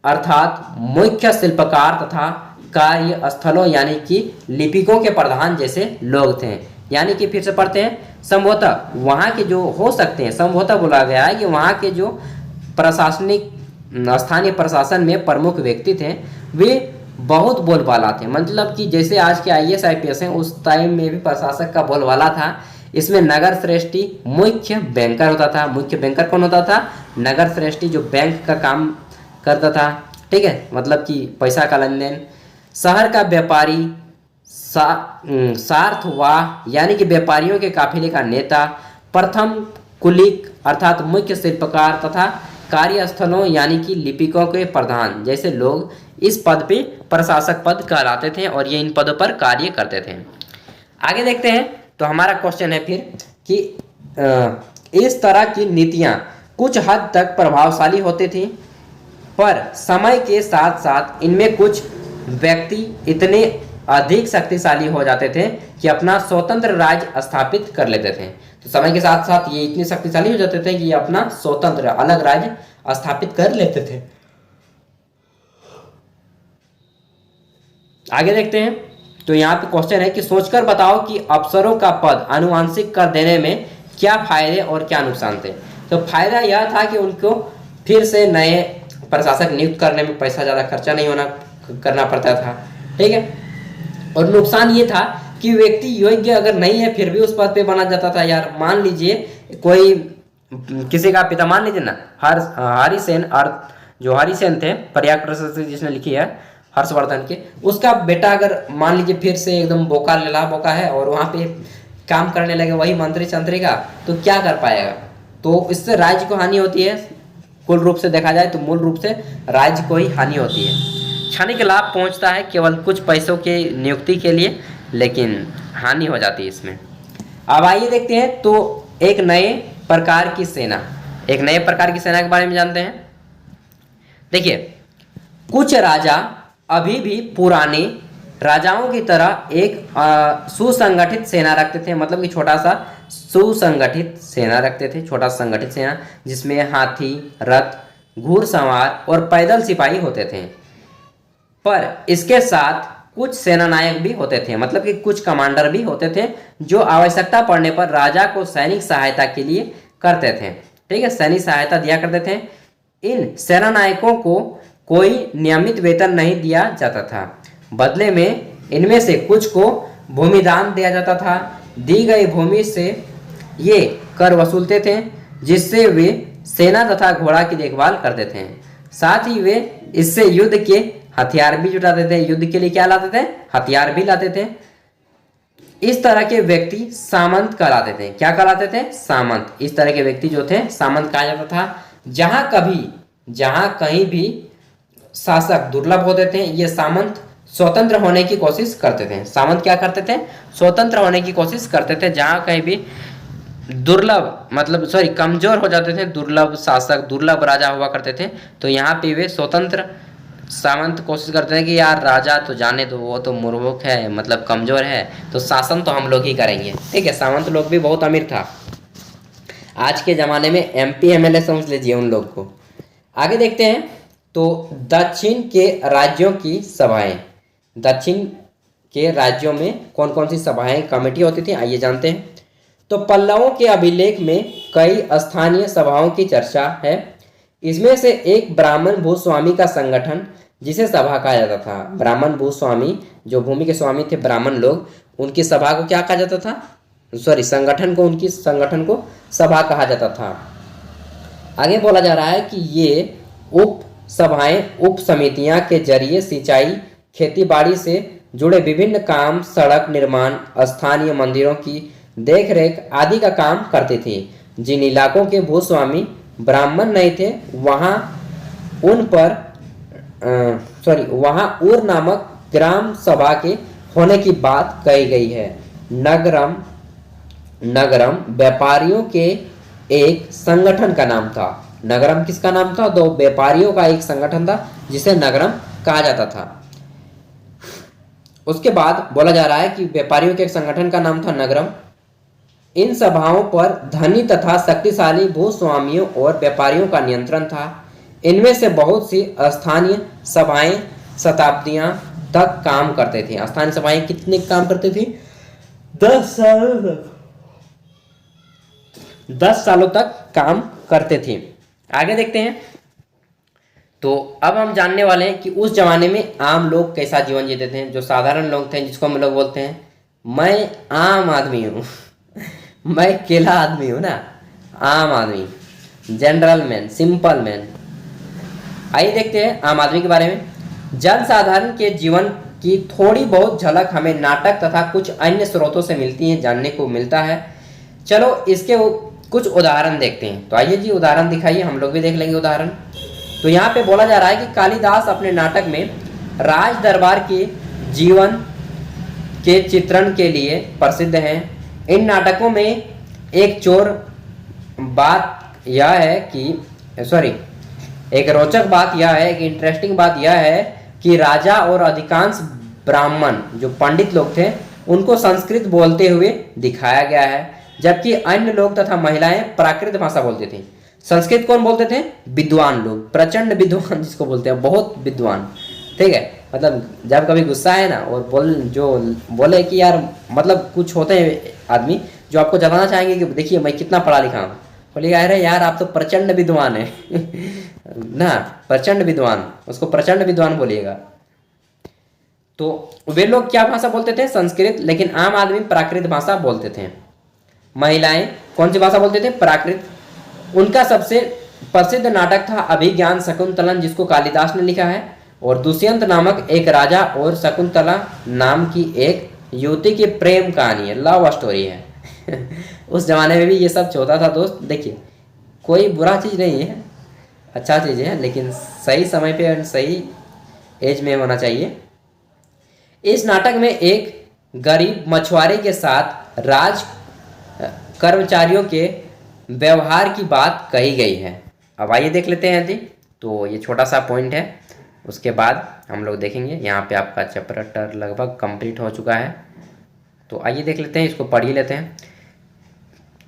अर्थात मुख्य शिल्पकार तथा कार्यस्थलों यानी कि लिपिकों के प्रधान जैसे लोग थे। यानी कि फिर से पढ़ते हैं, संभवतः वहाँ के जो हो सकते हैं, संभवतः बोला गया है कि वहाँ के जो प्रशासनिक स्थानीय प्रशासन में प्रमुख व्यक्ति थे वे बहुत बोलबाला थे। मतलब कि जैसे आज के IAS IPS हैं उस टाइम में भी प्रशासक का बोलबाला था। इसमें नगर श्रेष्ठी मुख्य बैंकर होता था। मुख्य बैंकर कौन होता था, नगर श्रेष्ठी जो बैंक का काम करता था, ठीक है, मतलब कि पैसा का लेन देन। शहर का व्यापारी सार्थवाह यानी कि व्यापारियों के काफिले का नेता। प्रथम कुलिक अर्थात मुख्य शिल्पकार तथा कार्यस्थलों यानी कि लिपिकों के प्रधान जैसे लोग इस पद पे प्रशासक पद कहलाते थे और ये इन पदों पर कार्य करते थे। आगे देखते हैं, तो हमारा क्वेश्चन है फिर कि इस तरह की नीतियां कुछ हद तक प्रभावशाली होती थी, पर समय के साथ साथ इनमें कुछ व्यक्ति इतने अधिक शक्तिशाली हो जाते थे कि अपना स्वतंत्र राज्य स्थापित कर लेते थे। तो समय के साथ साथ ये इतने शक्तिशाली हो जाते थे कि ये अपना स्वतंत्र अलग राज्य स्थापित कर लेते थे। आगे देखते हैं, तो यहाँ पे क्वेश्चन है कि सोचकर बताओ कि अफसरों का पद आनुवंशिक कर देने में क्या फायदे और क्या नुकसान थे। तो फायदा यह था कि उनको फिर से नए प्रशासक नियुक्त करने में पैसा ज़्यादा खर्चा नहीं करना पड़ता था, ठीक है। और नुकसान ये था कि व्यक्ति योग्य अगर नहीं है फिर भी उस पद पे बना जाता था। यार मान लीजिए कोई किसी का पिता, मान लीजिए ना हरिसेन, जो हरिसेन थे पर्याप्त प्रशस्ति जिसने लिखी है हर्षवर्धन के, उसका बेटा अगर मान लीजिए फिर से एकदम बोका है और वहाँ पे काम करने लगे वही मंत्री संतरी का, तो क्या कर पाएगा। तो इससे राज्य को हानि होती है। कुल रूप से देखा जाए तो मूल रूप से राज्य को ही हानि होती है। क्षणिक लाभ पहुंचता है केवल कुछ पैसों के नियुक्ति के लिए, लेकिन हानि हो जाती है इसमें। अब आइए देखते हैं, तो एक नए प्रकार की सेना के बारे में जानते हैं। देखिए, कुछ राजा अभी भी पुराने राजाओं की तरह एक सुसंगठित सेना रखते थे। मतलब कि छोटा सा संगठित सेना जिसमें हाथी, रथ, घुड़सवार और पैदल सिपाही होते थे। पर इसके साथ कुछ सेनानायक भी होते थे, मतलब कि कुछ कमांडर भी होते थे जो आवश्यकता पड़ने पर राजा को सैनिक सहायता के लिए करते थे, ठीक है, सैनिक सहायता दिया करते थे। इन सेनानायकों को कोई नियमित वेतन नहीं दिया जाता था, बदले में इनमें से कुछ को भूमिदान दिया जाता था। दी गई भूमि से ये कर वसूलते थे, जिससे वे सेना तथा घोड़ा की देखभाल करते थे। साथ ही वे इससे युद्ध के हथियार भी जुटाते थे। युद्ध के लिए क्या लाते थे, हथियार भी लाते थे। इस तरह के व्यक्ति सामंत कहलाते थे। क्या कहलाते थे, सामंत। इस तरह के व्यक्ति जो थे सामंत कहा जाता था। जहां कहीं भी शासक दुर्लभ होते थे, ये सामंत स्वतंत्र होने की कोशिश करते थे। सामंत क्या करते थे, स्वतंत्र होने की कोशिश करते थे। जहां कहीं भी कमजोर हो जाते थे, दुर्लभ शासक, दुर्लभ राजा हुआ करते थे, तो यहाँ पे वे स्वतंत्र सामंत कोशिश करते हैं कि यार राजा तो जाने दो, वो तो मूर्ख है, मतलब कमजोर है, तो शासन तो हम लोग ही करेंगे, ठीक है। सामंत लोग भी बहुत अमीर था। आज के ज़माने में MP MLA समझ लीजिए उन लोग को। आगे देखते हैं, तो दक्षिण के राज्यों की सभाएं, दक्षिण के राज्यों में कौन कौन सी सभाएं कमेटी होती थी, आइए जानते हैं। तो पल्लवों के अभिलेख में कई स्थानीय सभाओं की चर्चा है। इसमें से एक ब्राह्मण भूस्वामी का संगठन जिसे सभा कहा जाता था। ब्राह्मण भूस्वामी, जो भूमि के स्वामी थे ब्राह्मण लोग, उनकी सभा को क्या कहा जाता था, सॉरी संगठन को, उनकी संगठन को सभा कहा जाता था। आगे बोला जा रहा है कि ये उप सभाएं, उप समितियां के जरिए सिंचाई, खेतीबाड़ी से जुड़े विभिन्न काम, सड़क निर्माण, स्थानीय मंदिरों की देखरेख आदि का काम करती थी। जिन इलाकों के भूस्वामी ब्राह्मण नहीं थे वहां उन पर वहां उर नामक ग्राम सभा के होने की बात कही गई है। नगरम, नगरम व्यापारियों के एक संगठन का नाम था। नगरम किसका नाम था, दो व्यापारियों का एक संगठन था जिसे नगरम कहा जाता था। उसके बाद बोला जा रहा है कि व्यापारियों के एक संगठन का नाम था नगरम। इन सभाओं पर धनी तथा शक्तिशाली भूस्वामियों और व्यापारियों का नियंत्रण था। इनमें से बहुत सी स्थानीय सभाएं शताब्दियां तक काम करते थे। स्थानीय सभाएं कितने काम करती थी, 10 सालों तक काम करते थे। आगे देखते हैं। तो अब हम जानने वाले हैं कि उस जमाने में आम लोग कैसा जीवन जीते थे। जो साधारण लोग थे, जिसको हम लोग बोलते हैं मैं आम आदमी हूँ मैं अकेला आदमी हूँ ना, आम आदमी, जनरल मैन, सिंपल मैन। आइए देखते हैं आम आदमी के बारे में। जन साधारण के जीवन की थोड़ी बहुत झलक हमें नाटक तथा कुछ अन्य स्रोतों से मिलती है, जानने को मिलता है। चलो इसके कुछ उदाहरण देखते हैं। तो आइए जी उदाहरण दिखाइए, हम लोग भी देख लेंगे उदाहरण। तो यहाँ पे बोला जा रहा है कि कालिदास अपने नाटक में राज दरबार के जीवन के चित्रण के लिए प्रसिद्ध हैं। इन नाटकों में एक एक रोचक बात यह है, एक इंटरेस्टिंग बात यह है कि राजा और अधिकांश ब्राह्मण जो पंडित लोग थे उनको संस्कृत बोलते हुए दिखाया गया है, जबकि अन्य लोग तथा महिलाएं प्राकृत भाषा बोलते थे। संस्कृत कौन बोलते थे, विद्वान लोग, प्रचंड विद्वान जिसको बोलते हैं, बहुत विद्वान, ठीक है। मतलब जब कभी गुस्सा है ना और बोले कि यार, मतलब कुछ होते हैं आदमी जो आपको जताना चाहेंगे कि देखिए मैं कितना पढ़ा लिखा हूँ, बोलिए अरे यार आप तो प्रचंड विद्वान है ना, प्रचंड विद्वान, उसको प्रचंड विद्वान बोलिएगा। तो वे लोग क्या भाषा बोलते थे, संस्कृत, लेकिन आम आदमी प्राकृत भाषा बोलते थे। महिलाएं कौन सी भाषा बोलते थे, प्राकृत। उनका सबसे प्रसिद्ध नाटक था अभिज्ञान शकुंतलन, जिसको कालिदास ने लिखा है, और दुष्यंत नामक एक राजा और शकुंतला नाम की एक युवती की प्रेम कहानी है, लव स्टोरी है उस जमाने में भी ये सब होता था दोस्त। देखिए कोई बुरा चीज़ नहीं है, अच्छा चीज़ है, लेकिन सही समय पे और सही एज में होना चाहिए। इस नाटक में एक गरीब मछुआरे के साथ राज कर्मचारियों के व्यवहार की बात कही गई है। अब आइए देख लेते हैं जी। तो ये छोटा सा पॉइंट है, उसके बाद हम लोग देखेंगे। यहाँ पे आपका चैप्टर लगभग कंप्लीट हो चुका है। तो आइए देख लेते हैं, इसको पढ़ ही लेते हैं।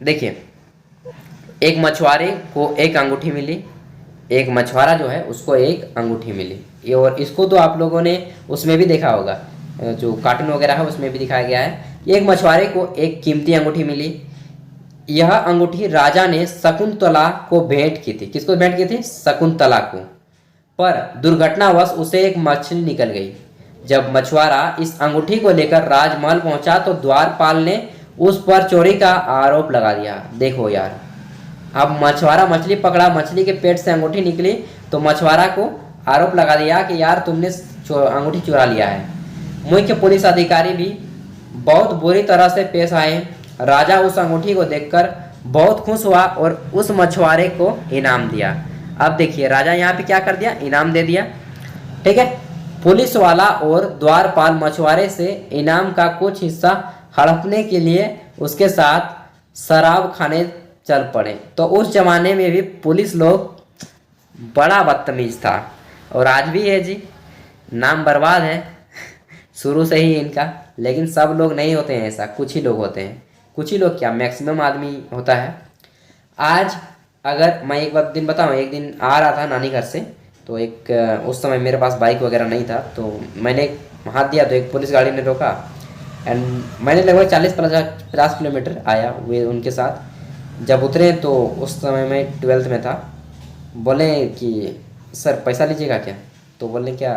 देखिए, एक मछुआरे को एक अंगूठी मिली, एक मछुआरा जो है उसको एक अंगूठी मिली। ये और इसको तो आप लोगों ने उसमें भी देखा होगा, जो कार्टून वगैरह है उसमें भी दिखाया गया है। एक मछुआरे को एक कीमती अंगूठी मिली। यह अंगूठी राजा ने शकुंतला को भेंट की थी। किसको भेंट की थी, शकुंतला को। पर दुर्घटनावश उसे एक मछली निकल गई। जब मछुआरा इस अंगूठी को लेकर राजमहल पहुंचा तो द्वारपाल ने उस पर चोरी का आरोप लगा दिया। देखो यार, अब मछुआरा मछली पकड़ा, मछली के पेट से अंगूठी निकली, तो मछुआरा को आरोप लगा दिया कि यार तुमने अंगूठी चुरा लिया है। मुख्य पुलिस अधिकारी भी बहुत बुरी तरह से पेश आए। राजा उस अंगूठी को देखकर बहुत खुश हुआ और उस मछुआरे को इनाम दिया। अब देखिए राजा यहाँ पे क्या कर दिया, इनाम दे दिया, ठीक है। पुलिस वाला और द्वारपाल मछुआरे से इनाम का कुछ हिस्सा हड़पने के लिए उसके साथ शराब खाने चल पड़े। तो उस जमाने में भी पुलिस लोग बड़ा बदतमीज था, और आज भी है जी, नाम बर्बाद है शुरू से ही इनका। लेकिन सब लोग नहीं होते हैं ऐसा, कुछ ही लोग होते हैं। कुछ ही लोग क्या, मैक्सिमम आदमी होता है। आज अगर मैं एक बार दिन बताऊँ, एक दिन आ रहा था नानी घर से, तो एक उस समय मेरे पास बाइक वगैरह नहीं था, तो मैंने हाथ दिया तो एक पुलिस गाड़ी ने रोका एंड मैंने लगभग 40-50 किलोमीटर आया वे उनके साथ। जब उतरे तो उस समय मैं 12th में था। बोले कि सर पैसा लीजिएगा क्या? तो बोले क्या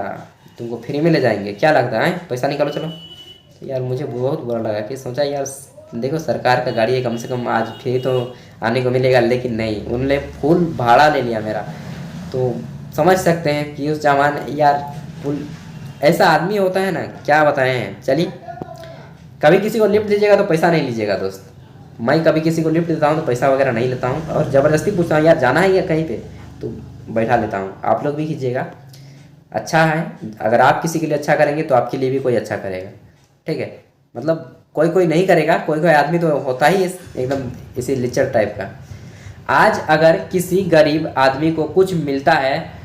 तुमको फ्री में ले जाएंगे, क्या लगता है पैसा निकालो चलो। तो यार मुझे बहुत बुरा लगा कि सोचा यार देखो सरकार का गाड़ी है, कम से कम आज फ्री तो आने को मिलेगा, लेकिन नहीं, उनने फुल भाड़ा ले लिया मेरा। तो समझ सकते हैं कि उस जमाने यार फुल ऐसा आदमी होता है ना, क्या बताएं। चलिए, कभी किसी को लिफ्ट दीजिएगा तो पैसा नहीं लीजिएगा दोस्त। मैं कभी किसी को लिफ्ट देता हूँ तो पैसा वगैरह नहीं लेता हूँ, और ज़बरदस्ती पूछता हूँ यार जाना है या कहीं पे तो बैठा लेता हूँ। आप लोग भी कीजिएगा, अच्छा है। अगर आप किसी के लिए अच्छा करेंगे तो आपके लिए भी कोई अच्छा करेगा, ठीक है। मतलब कोई कोई नहीं करेगा, कोई कोई आदमी तो होता ही एकदम इसी लिचर टाइप का। आज अगर किसी गरीब आदमी को कुछ मिलता है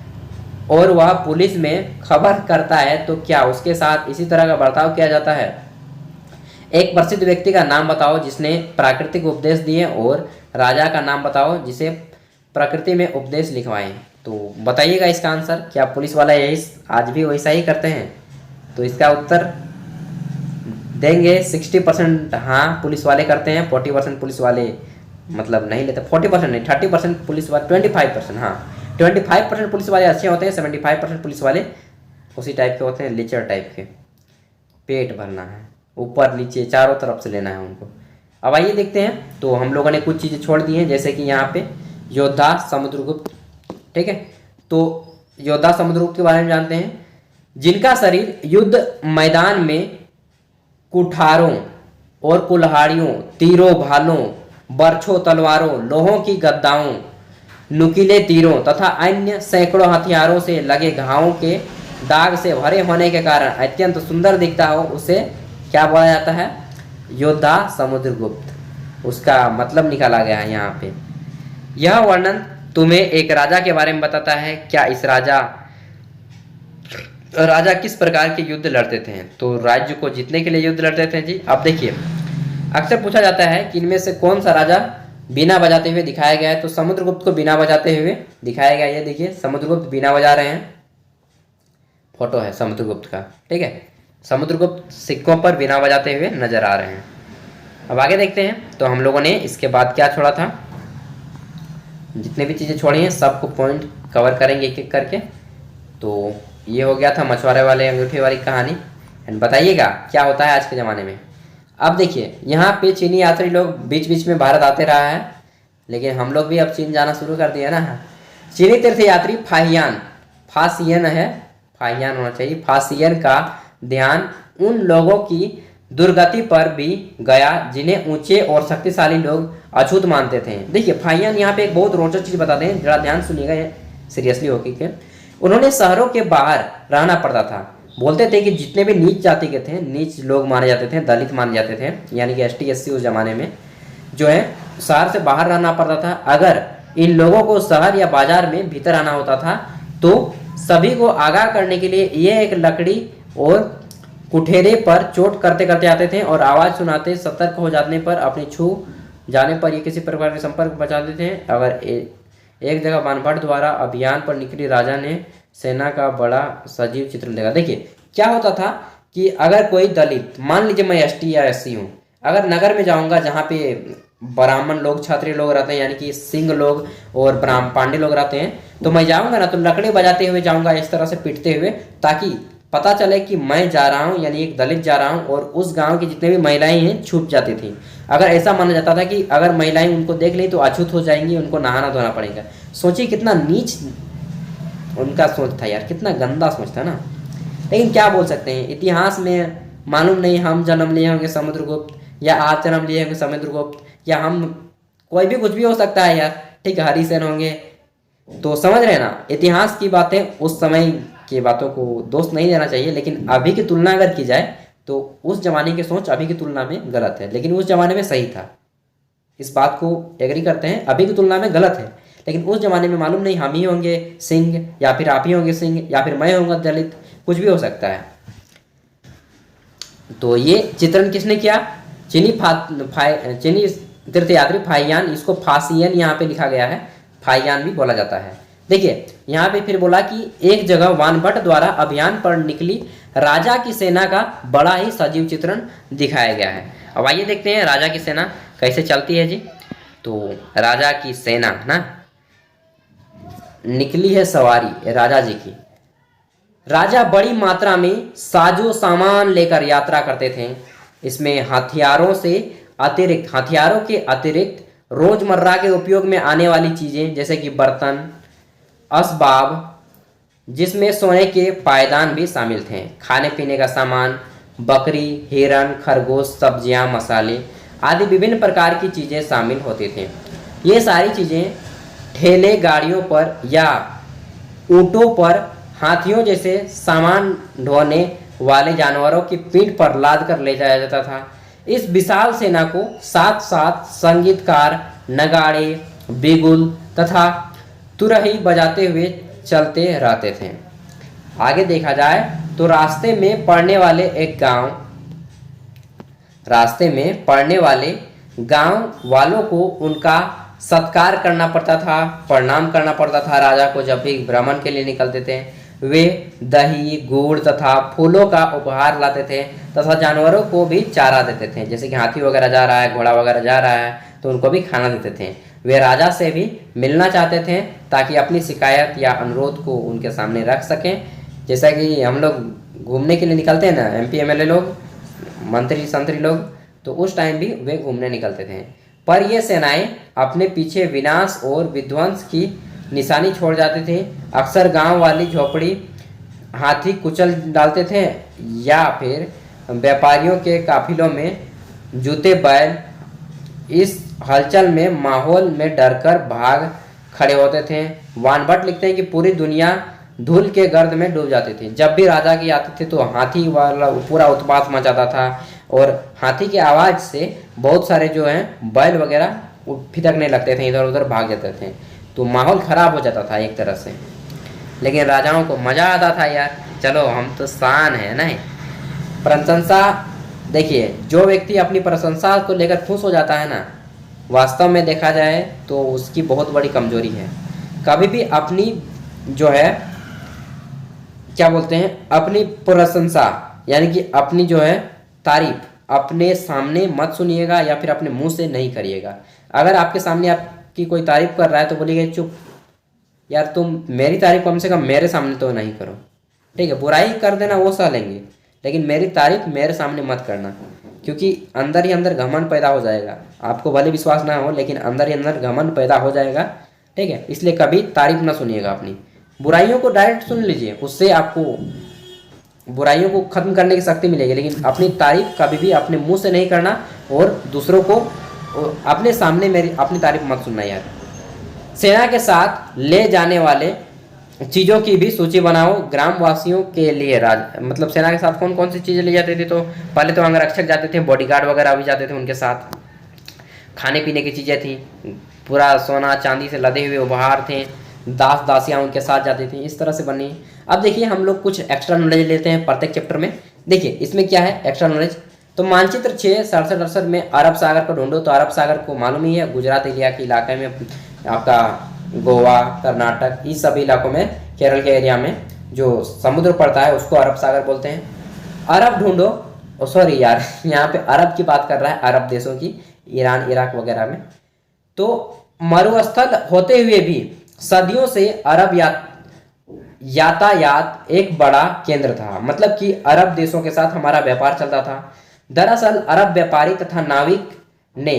और वह पुलिस में खबर करता है तो क्या उसके साथ इसी तरह का बर्ताव किया जाता है? एक प्रसिद्ध व्यक्ति का नाम बताओ जिसने प्राकृतिक उपदेश दिए, और राजा का नाम बताओ जिसे प्रकृति में उपदेश लिखवाएं। तो बताइएगा इसका आंसर। क्या पुलिस वाला यही आज भी वैसा ही करते हैं? तो इसका उत्तर देंगे 60% हाँ पुलिस वाले करते हैं, 40% पुलिस वाले मतलब नहीं लेते। 40% नहीं, 30% पुलिस वाले, 25%, हाँ 25% पुलिस वाले अच्छे होते हैं, 75% पुलिस वाले उसी टाइप के होते हैं, लिचर टाइप के। पेट भरना है, ऊपर नीचे चारों तरफ से लेना है उनको। अब आइए देखते हैं। तो हम लोगों ने कुछ चीज़ें छोड़ दी हैं, जैसे कि यहाँ पे योद्धा समुद्रगुप्त, ठीक है। तो योद्धा समुद्रगुप्त के बारे में जानते हैं, जिनका शरीर युद्ध मैदान में कुठारों और कुल्हाड़ियों, तीरों भालों, बर्छों तलवारों, लोहों की गद्दाओं, नुकीले तीरों तथा अन्य सैकड़ों हथियारों से लगे घावों के दाग से भरे होने के कारण अत्यंत सुंदर दिखता हो, उसे क्या बोला जाता है? योद्धा समुद्रगुप्त। उसका मतलब निकाला गया है यहाँ पे। यह वर्णन तुम्हें एक राजा के बारे में बताता है। क्या इस राजा किस प्रकार के युद्ध लड़ते थे? तो राज्य को जीतने के लिए युद्ध लड़ते थे जी। अब देखिए, अक्सर पूछा जाता है कि इनमें से कौन सा राजा बीना बजाते हुए दिखाया गया है? तो समुद्रगुप्त को बीना बजाते हुए दिखाया गया। ये देखिए समुद्रगुप्त बीना बजा रहे हैं, फोटो है समुद्रगुप्त का, ठीक है। समुद्रगुप्त सिक्कों पर बीना बजाते हुए नजर आ रहे हैं। अब आगे देखते हैं। तो हम लोगों ने इसके बाद क्या छोड़ा था, जितने भी चीज़ें छोड़ी हैं सबको पॉइंट कवर करेंगे एक एक करके। तो ये हो गया था मछुआरे वाले अंगूठे वाली कहानी। एंड बताइएगा क्या होता है आज के ज़माने में। अब देखिए यहाँ पे चीनी यात्री लोग बीच बीच में भारत आते रहा है, लेकिन हम लोग भी अब चीन जाना शुरू कर दिया ना। चीनी तीर्थ यात्री फासियन है, फाहियान होना चाहिए, फासियन का ध्यान उन लोगों की दुर्गति पर भी गया जिन्हें ऊंचे और शक्तिशाली लोग अछूत मानते थे। देखिए फाहियान यहाँ पे एक बहुत रोचक चीज बताते हैं, जरा ध्यान सुनिएगा सीरियसली होकर के। उन्होंने शहरों के बाहर रहना पड़ता था। बोलते थे कि जितने भी नीच जाति के थे, नीच लोग माने जाते थे, दलित माने जाते थे, यानी कि ST SC उस जमाने में जो है शहर से बाहर रहना पड़ता था। अगर इन लोगों को शहर या बाजार में भीतर आना होता था तो सभी को आगाह करने के लिए ये एक लकड़ी और कुठेरे पर चोट करते करते आते थे, और आवाज सुनाते सतर्क हो जाने पर अपनी छू जाने पर ये किसी प्रकार के संपर्क बचाते थे। अगर एक जगह बानभट्ट द्वारा अभियान पर निकली राजा ने सेना का बड़ा सजीव चित्र देखा। देखिए क्या होता था कि अगर कोई दलित, मान लीजिए मैं ST या SC हूँ, अगर नगर में जाऊंगा जहाँ पे ब्राह्मण लोग, क्षत्रिय लोग रहते हैं, यानी कि सिंह लोग और पांडे लोग रहते हैं, तो मैं जाऊंगा ना तो लकड़ी बजाते हुए जाऊंगा, इस तरह से पीटते हुए, ताकि पता चले कि मैं जा रहा हूँ, यानी एक दलित जा रहा हूँ, और उस गांव की जितने भी महिलाएं हैं छुप जाती थी। अगर ऐसा माना जाता था कि अगर महिलाएं उनको देख लें तो अछूत हो जाएंगी, उनको नहाना धोना पड़ेगा। सोचिए कितना नीच उनका सोच था यार, कितना गंदा सोच था ना। लेकिन क्या बोल सकते हैं, इतिहास में मालूम नहीं हम जन्म लिए होंगे समुद्रगुप्त, या आप जन्म लिए होंगे समुद्रगुप्त, या हम कोई भी कुछ भी हो सकता है यार, ठीक है, हरिसेन होंगे। तो समझ रहे ना, इतिहास की बातें, उस समय की बातों को दोष नहीं देना चाहिए, लेकिन अभी की तुलना अगर की जाए तो उस जमाने की सोच अभी की तुलना में गलत है, लेकिन उस जमाने में सही था। इस बात को एग्री करते हैं, अभी की तुलना में गलत है, लेकिन उस जमाने में मालूम नहीं हम ही होंगे सिंह, या फिर आप ही होंगे सिंह, या फिर मैं होऊंगा दलित, कुछ भी हो सकता है। तो ये चित्रण किसने किया? चीनी तीर्थयात्री फाहियान, इसको फासियन यहाँ पे लिखा गया है, फाहियान भी बोला जाता है। देखिए यहाँ पे फिर बोला कि एक जगह वानभट्ट द्वारा अभियान पर निकली राजा की सेना का बड़ा ही सजीव चित्रण दिखाया गया है। अब आइए देखते हैं राजा की सेना कैसे चलती है जी। तो राजा की सेना ना निकली है सवारी राजा जी की। राजा बड़ी मात्रा में साजो सामान लेकर यात्रा करते थे। इसमें हथियारों के अतिरिक्त रोजमर्रा के उपयोग में आने वाली चीजें जैसे कि बर्तन, असबाब, जिसमें सोने के पायदान भी शामिल थे, खाने पीने का सामान, बकरी, हिरन, खरगोश, सब्जियां, मसाले आदि विभिन्न प्रकार की चीजें शामिल होती थी। ये सारी चीजें ठेले गाड़ियों पर या ऊंटों पर हाथियों जैसे सामान ढोने वाले जानवरों की पीठ पर लाद कर ले जाया जाता था। इस विशाल सेना को साथ साथ संगीतकार नगाड़े, बिगुल तथा तुरही बजाते हुए चलते रहते थे। आगे देखा जाए तो रास्ते में पड़ने वाले गांव वालों को उनका सत्कार करना पड़ता था, प्रणाम करना पड़ता था। राजा को जब भी भ्रमण के लिए निकलते थे वे दही, गुड़ तथा फूलों का उपहार लाते थे तथा जानवरों को भी चारा देते थे। जैसे कि हाथी वगैरह जा रहा है, घोड़ा वगैरह जा रहा है तो उनको भी खाना देते थे। वे राजा से भी मिलना चाहते थे ताकि अपनी शिकायत या अनुरोध को उनके सामने रख सकें। जैसा कि हम लोग घूमने के लिए निकलते हैं ना, MP MLA लोग, मंत्री संतरी लोग, तो उस टाइम भी वे घूमने निकलते थे। पर ये सेनाएं अपने पीछे विनाश और विध्वंस की निशानी छोड़ जाते थे। अक्सर गांव वाली झोपड़ी हाथी कुचल डालते थे या फिर व्यापारियों के काफिलों में जूते बैल इस हलचल में माहौल में डरकर भाग खड़े होते थे। वानभट्ट लिखते हैं कि पूरी दुनिया धूल के गर्द में डूब जाती थी। जब भी राजा की आते थे तो हाथी वाला पूरा उत्पात मचाता था और हाथी की आवाज़ से बहुत सारे जो हैं बैल वगैरह फिसकने लगते थे, इधर उधर भाग जाते थे, तो माहौल ख़राब हो जाता था एक तरह से। लेकिन राजाओं को मज़ा आता था यार, चलो हम तो शान है ना। प्रशंसा, देखिए जो व्यक्ति अपनी प्रशंसा को लेकर खुश हो जाता है ना, वास्तव में देखा जाए तो उसकी बहुत बड़ी कमजोरी है। कभी भी अपनी जो है क्या बोलते हैं, अपनी प्रशंसा यानी कि अपनी जो है तारीफ अपने सामने मत सुनिएगा या फिर अपने मुंह से नहीं करिएगा। अगर आपके सामने आपकी कोई तारीफ कर रहा है तो बोलिएगा चुप यार, तुम मेरी तारीफ कम से कम मेरे सामने तो नहीं करो, ठीक है। बुराई कर देना वो सह लेंगे, लेकिन मेरी तारीफ मेरे सामने मत करना, क्योंकि अंदर ही अंदर घमंड पैदा हो जाएगा। आपको भले विश्वास ना हो लेकिन अंदर ही अंदर घमंड पैदा हो जाएगा, ठीक है। इसलिए कभी तारीफ ना सुनिएगा अपनी, बुराइयों को डायरेक्ट सुन लीजिए, उससे आपको बुराइयों को खत्म करने की शक्ति मिलेगी। लेकिन अपनी तारीफ कभी भी अपने मुंह से नहीं करना और दूसरों को अपने सामने मेरी अपनी तारीफ मत सुनना यार। सेना के साथ ले जाने वाले चीज़ों की भी सूची बनाओ ग्रामवासियों के लिए। मतलब सेना के साथ कौन कौन सी चीज़ें ले जाते थे, तो पहले तो अंगरक्षक जाते थे, बॉडीगार्ड वगैरह भी जाते थे उनके साथ। खाने पीने की चीज़ें थी, पूरा सोना चांदी से लदे हुए उपहार थे, दास दासियाँ उनके साथ जाती थी, इस तरह से बनी। अब देखिए हम लोग कुछ एक्स्ट्रा नॉलेज लेते हैं प्रत्येक चैप्टर में। देखिए इसमें क्या है एक्स्ट्रा नॉलेज, तो मानचित्र 6 67 में अरब सागर को ढूंढो, तो अरब सागर को मालूम ही है, गुजरात एरिया के इलाके में आपका गोवा, कर्नाटक, इस सभी इलाकों में, केरल के एरिया में जो समुद्र पड़ता है उसको अरब सागर बोलते हैं। अरब ढूंढो, सॉरी यार यहाँ पे अरब की बात कर रहा है, अरब देशों की, ईरान इराक वगैरह में। तो मरुस्थल होते हुए भी सदियों से अरब यातायात एक बड़ा केंद्र था, मतलब कि अरब देशों के साथ हमारा व्यापार चलता था। दरअसल अरब व्यापारी तथा नाविक ने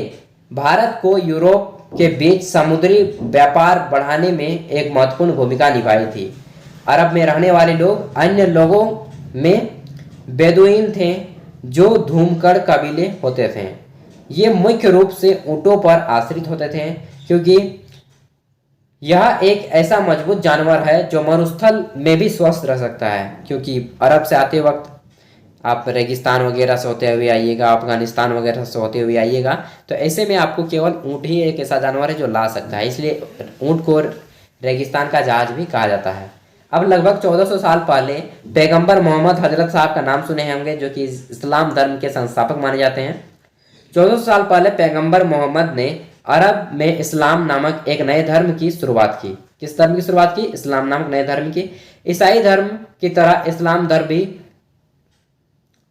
भारत को यूरोप के बीच समुद्री व्यापार बढ़ाने में एक महत्वपूर्ण भूमिका निभाई थी। अरब में रहने वाले लोग अन्य लोगों में बेदुइन थे जो धूमकड़ कबीले होते थे। ये मुख्य रूप से ऊँटों पर आश्रित होते थे, क्योंकि यह एक ऐसा मजबूत जानवर है जो मरुस्थल में भी स्वस्थ रह सकता है। क्योंकि अरब से आते वक्त आप रेगिस्तान वगैरह से होते हुए आइएगा, अफगानिस्तान वगैरह से होते हुए आइएगा, तो ऐसे में आपको केवल ऊँट ही एक ऐसा जानवर है जो ला सकता है, इसलिए ऊँट को रेगिस्तान का जहाज भी कहा जाता है। अब लगभग 1400 साल पहले पैगंबर मोहम्मद हजरत साहब का नाम सुने होंगे, जो कि इस्लाम धर्म के संस्थापक माने जाते हैं। 1400 साल पहले पैगंबर मोहम्मद ने अरब में इस्लाम नामक एक नए धर्म की शुरुआत की। किस धर्म की शुरुआत की? इस्लाम नामक नए धर्म की। ईसाई धर्म की तरह इस्लाम धर्म भी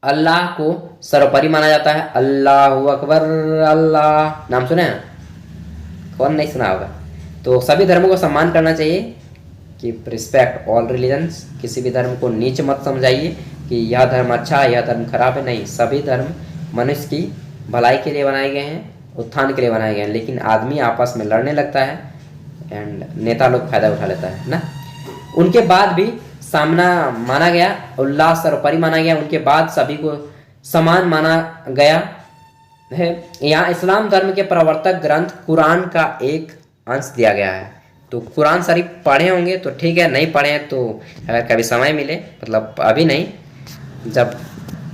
अल्लाह को सर्वोपरि माना जाता है। अल्लाहू अकबर, अल्लाह नाम सुने हैं? कौन नहीं सुना होगा? तो सभी धर्मों को सम्मान करना चाहिए कि रिस्पेक्ट ऑल रिलीजन्स। किसी भी धर्म को नीच मत समझाइए कि यह धर्म अच्छा है, यह धर्म खराब है। नहीं, सभी धर्म मनुष्य की भलाई के लिए बनाए गए हैं, उत्थान के लिए बनाए गए हैं। लेकिन आदमी आपस में लड़ने लगता है एंड नेता लोग फायदा उठा लेता है ना। उनके बाद भी सामना माना गया, अल्लाह सर्वोपरि माना गया, उनके बाद सभी को समान माना गया है। यहाँ इस्लाम धर्म के प्रवर्तक ग्रंथ कुरान का एक अंश दिया गया है। तो कुरान शरीफ पढ़े होंगे तो ठीक है, नहीं पढ़े हैं तो अगर कभी समय मिले, मतलब अभी नहीं, जब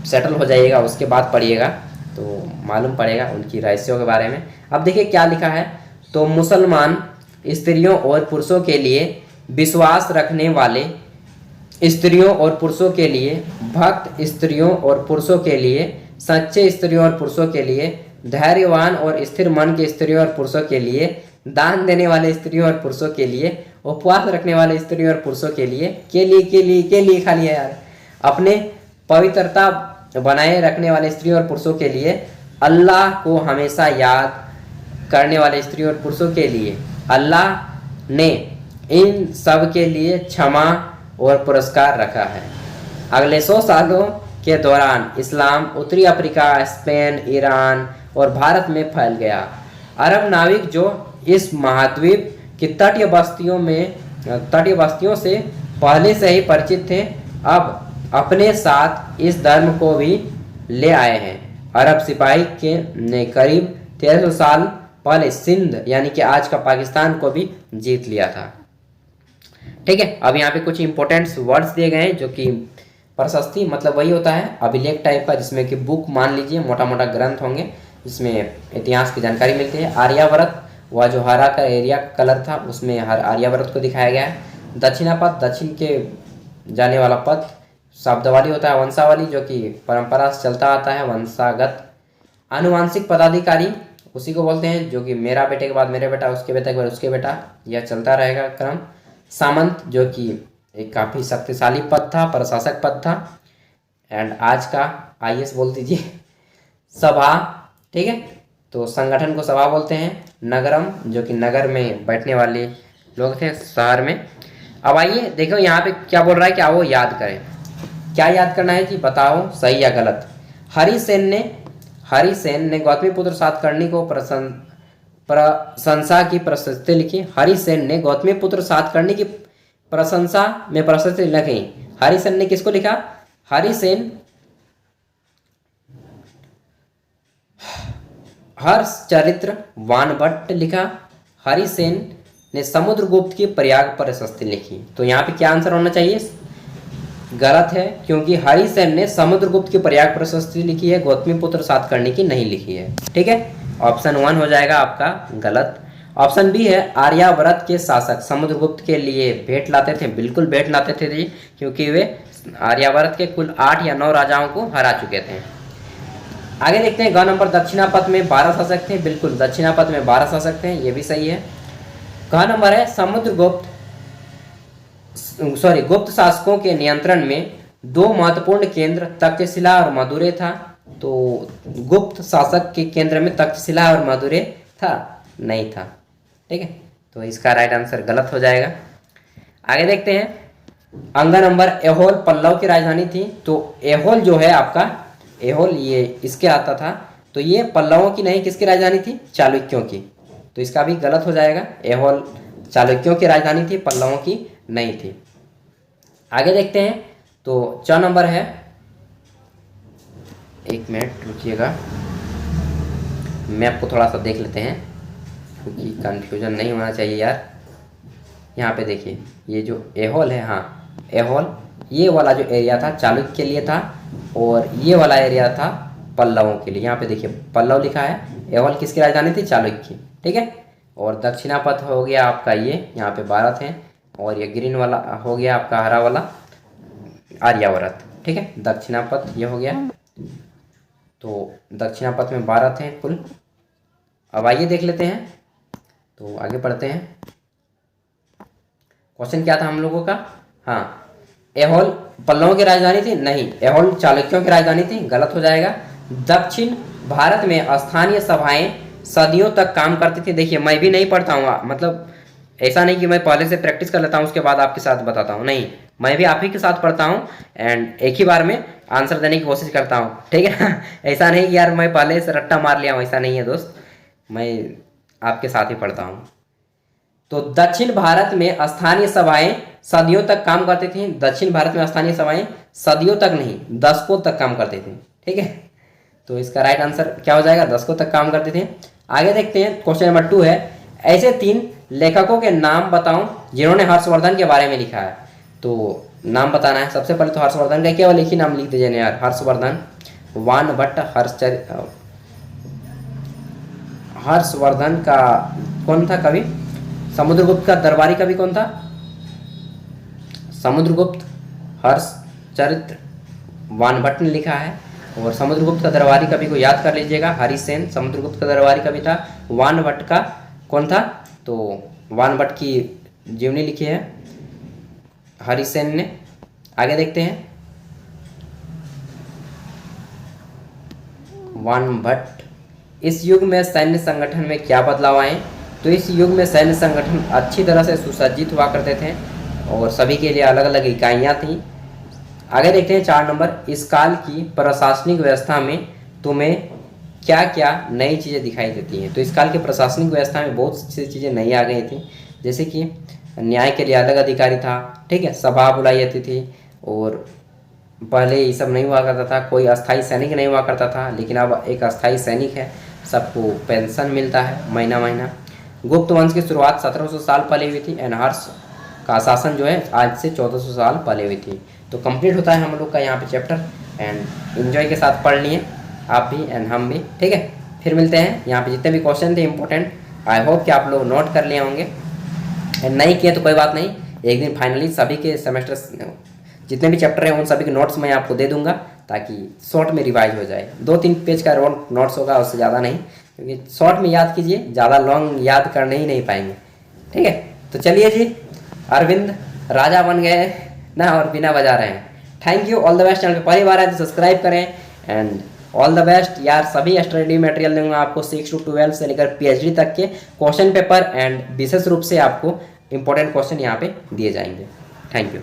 सेटल हो जाइएगा उसके बाद पढ़िएगा तो मालूम पड़ेगा उनकी रहस्यों के बारे में। अब देखिए क्या लिखा है। तो मुसलमान स्त्रियों और पुरुषों के लिए विश्वास रखने वाले, स्त्रियों और पुरुषों के लिए भक्त, स्त्रियों और पुरुषों के लिए सच्चे, स्त्रियों और पुरुषों के लिए धैर्यवान और स्थिर मन के स्त्रियों और पुरुषों के लिए, दान देने वाले स्त्रियों और पुरुषों के लिए, उपवास रखने वाले स्त्रियों और पुरुषों के लिए खाली है यार, अपने पवित्रता बनाए रखने वाले स्त्रियों और पुरुषों के लिए, अल्लाह को हमेशा याद करने वाले स्त्रियों और पुरुषों के लिए, अल्लाह ने इन सब के लिए क्षमा और पुरस्कार रखा है। अगले 100 सालों के दौरान इस्लाम उत्तरी अफ्रीका, स्पेन, ईरान और भारत में फैल गया। अरब नाविक जो इस महाद्वीप की तटीय बस्तियों से पहले से ही परिचित थे, अब अपने साथ इस धर्म को भी ले आए हैं। अरब सिपाही के ने करीब 1300 साल पहले सिंध यानी कि आज का पाकिस्तान को भी जीत लिया था। ठीक है, अब यहाँ पे कुछ इंपॉर्टेंट वर्ड्स दिए गए हैं जो कि प्रशस्ति मतलब वही होता है अभिलेख टाइप का, जिसमें कि बुक मान लीजिए, मोटा मोटा ग्रंथ होंगे जिसमें इतिहास की जानकारी मिलती है। आर्यावर्त, वह जो हरा का एरिया कलर था उसमें हर आर्यावर्त को दिखाया गया है। दक्षिणापथ, दक्षिण के जाने वाला पथ। शब्दावली होता है वंशावली जो कि परंपरा से चलता आता है, वंशागत। आनुवांशिक पदाधिकारी उसी को बोलते हैं जो कि मेरा बेटे के बाद मेरे बेटा, उसके बेटे के बाद उसके बेटा, यह चलता रहेगा क्रम। सामंत जो कि एक काफ़ी शक्तिशाली पद था, प्रशासक पद था। एंड आज का आईएएस बोल दीजिए। सभा, ठीक है, तो संगठन को सभा बोलते हैं। नगरम जो कि नगर में बैठने वाले लोग थे, शहर में। अब आइए देखो यहाँ पे क्या बोल रहा है कि आओ याद करें। क्या याद करना है जी, बताओ सही या गलत। हरिसेन ने गौतमीपुत्र सातकर्णी को प्रशंसा की प्रशस्ति लिखी। हरिसेन ने गौतमीपुत्र सातकर्णी की प्रशंसा में प्रशस्ति लिखी। हरिसेन ने किसको लिखा? हरिसेन हर्षचरित्र वानभट्ट लिखा। हरिसेन ने समुद्रगुप्त की प्रयाग प्रशस्ति लिखी। तो यहाँ पे क्या आंसर होना चाहिए? गलत है, क्योंकि हरिसेन ने समुद्रगुप्त की प्रयाग प्रशस्ति लिखी है, गौतमीपुत्र सातकर्णी की नहीं लिखी है। ठीक है, ऑप्शन 1 हो जाएगा आपका गलत। ऑप्शन बी है आर्यावर्त के शासक समुद्रगुप्त के लिए भेंट लाते थे। बिल्कुल भेंट लाते थे जी, क्योंकि वे आर्यावर्त के कुल 8 या 9 राजाओं को हरा चुके थे। आगे देखते हैं, ग नंबर दक्षिणापथ में 12 शासक थे। बिल्कुल दक्षिणापथ में 12 शासक थे, ये भी सही है। ग नंबर है गुप्त शासकों के नियंत्रण में 2 महत्वपूर्ण केंद्र तक्षशिला और मदुरै था। तो गुप्त शासक के केंद्र में तक्षशिला और मदुरै था? नहीं था। ठीक है, तो इसका राइट आंसर गलत हो जाएगा। आगे देखते हैं, अंग नंबर एहोल पल्लव की राजधानी थी। तो एहोल जो है आपका, एहोल ये इसके आता था, तो ये पल्लवों की नहीं, किसकी राजधानी थी? चालुक्यों की। तो इसका भी गलत हो जाएगा। एहोल चालुक्यों की राजधानी थी, पल्लवों की नहीं थी। आगे देखते हैं, तो 4 नंबर है, एक मिनट रुकिएगा, मैप को थोड़ा सा देख लेते हैं क्योंकि कंफ्यूजन नहीं होना चाहिए यार। यहाँ पे देखिए, ये जो एहोल है, हाँ एहोल, ये वाला जो एरिया था चालुक्य के लिए था और ये वाला एरिया था पल्लवों के लिए। यहाँ पे देखिए पल्लव लिखा है, एहोल किसकी राजधानी थी? चालुक्य की। ठीक है, और दक्षिणापथ हो गया आपका ये, यहाँ पे 12 थे, और ये ग्रीन वाला हो गया आपका हरा वाला आर्यावर्त। ठीक है, दक्षिणापथ ये हो गया। तो दक्षिणापथ में 12 थे कुल, अब आइए देख लेते हैं, तो आगे पढ़ते हैं। क्वेश्चन क्या था हम लोगों का? हाँ, एहोल पल्लवों की राजधानी थी? नहीं, एहोल चालुक्यों की राजधानी थी, गलत हो जाएगा। दक्षिण भारत में स्थानीय सभाएं सदियों तक काम करती थी। देखिए मैं भी नहीं पढ़ता हूँ, मतलब ऐसा नहीं कि मैं पहले से प्रैक्टिस कर लेता हूँ उसके बाद आपके साथ बताता हूँ, नहीं, मैं भी आप ही के साथ पढ़ता हूँ एंड एक ही बार में आंसर देने की कोशिश करता हूँ, ठीक है ना। ऐसा नहीं कि यार मैं पहले से रट्टा मार लिया हूँ, ऐसा नहीं है दोस्त, मैं आपके साथ ही पढ़ता हूँ। तो दक्षिण भारत में स्थानीय सभाएं सदियों तक काम करती थी। दक्षिण भारत में स्थानीय सभाएं सदियों तक नहीं, दशकों तक काम करती थी, ठीक है। तो इसका राइट आंसर क्या हो जाएगा? दशकों तक काम करते थे। आगे देखते हैं, क्वेश्चन नंबर 2 है, ऐसे 3 लेखकों के नाम बताऊं जिन्होंने हर्षवर्धन के बारे में लिखा है। तो नाम बताना है। सबसे पहले तो हर्षवर्धन का केवल एक ही नाम लिख दीजिए यार, हर्षवर्धन, वानभट्ट, हर्षवर्धन का कौन था कवि? समुद्रगुप्त का दरबारी कवि कौन था? समुद्रगुप्त, हर्षचरित्र वानभट्ट ने लिखा है। और समुद्रगुप्त का दरबारी कवि को याद कर लीजिएगा, हरिसेन समुद्रगुप्त का दरबारी कवि था। वानभट्ट का कौन था? तो वानभट्ट की जीवनी लिखी है हरिसेन ने। आगे देखते हैं, वानभट्ट, इस युग में सैन्य संगठन में क्या बदलाव आए? तो इस युग में सैन्य संगठन अच्छी तरह से सुसज्जित हुआ करते थे और सभी के लिए अलग अलग इकाइयाँ थीं। आगे देखते हैं 4 नंबर, इस काल की प्रशासनिक व्यवस्था में तुम्हें क्या क्या नई चीज़ें दिखाई देती हैं? तो इस काल की प्रशासनिक व्यवस्था में बहुत सी चीज़ें नई आ गई थी, जैसे कि न्याय के लिए अलग अधिकारी था, ठीक है, सभा बुलाई जाती थी, और पहले ये सब नहीं हुआ करता था, कोई अस्थाई सैनिक नहीं हुआ करता था, लेकिन अब एक अस्थाई सैनिक है, सबको पेंशन मिलता है महीना महीना। गुप्त वंश की शुरुआत 1700 साल पहले हुई थी एंड हर्ष का शासन जो है आज से 1400 साल पहले हुई थी। तो कंप्लीट होता है हम लोग का यहाँ पे चैप्टर एंड एंजॉय के साथ पढ़ लिए आप भी एंड हम भी, ठीक है। फिर मिलते हैं, यहाँ पे जितने भी क्वेश्चन थे इंपॉर्टेंट, आई होप कि आप लोग नोट कर लिए होंगे एंड नहीं किए तो कोई बात नहीं, एक दिन फाइनली सभी के सेमेस्टर जितने भी चैप्टर हैं उन सभी के नोट्स मैं आपको दे दूंगा ताकि शॉर्ट में रिवाइज हो जाए। 2-3 पेज का नोट्स होगा, उससे ज़्यादा नहीं, क्योंकि शॉर्ट में याद कीजिए, ज़्यादा लॉन्ग याद करने ही नहीं पाएंगे, ठीक है। तो चलिए जी, अरविंद राजा बन गए ना और बिना बजा रहे हैं। Thank you, all the best. Channel पे पहली बार आए तो सब्सक्राइब करें एंड ऑल द बेस्ट यार। सभी स्टडी मटेरियल दूंगा आपको 6 to 12 से लेकर PhD तक के क्वेश्चन पेपर एंड विशेष रूप से आपको इंपॉर्टेंट क्वेश्चन यहाँ पे दिए जाएंगे। Thank you.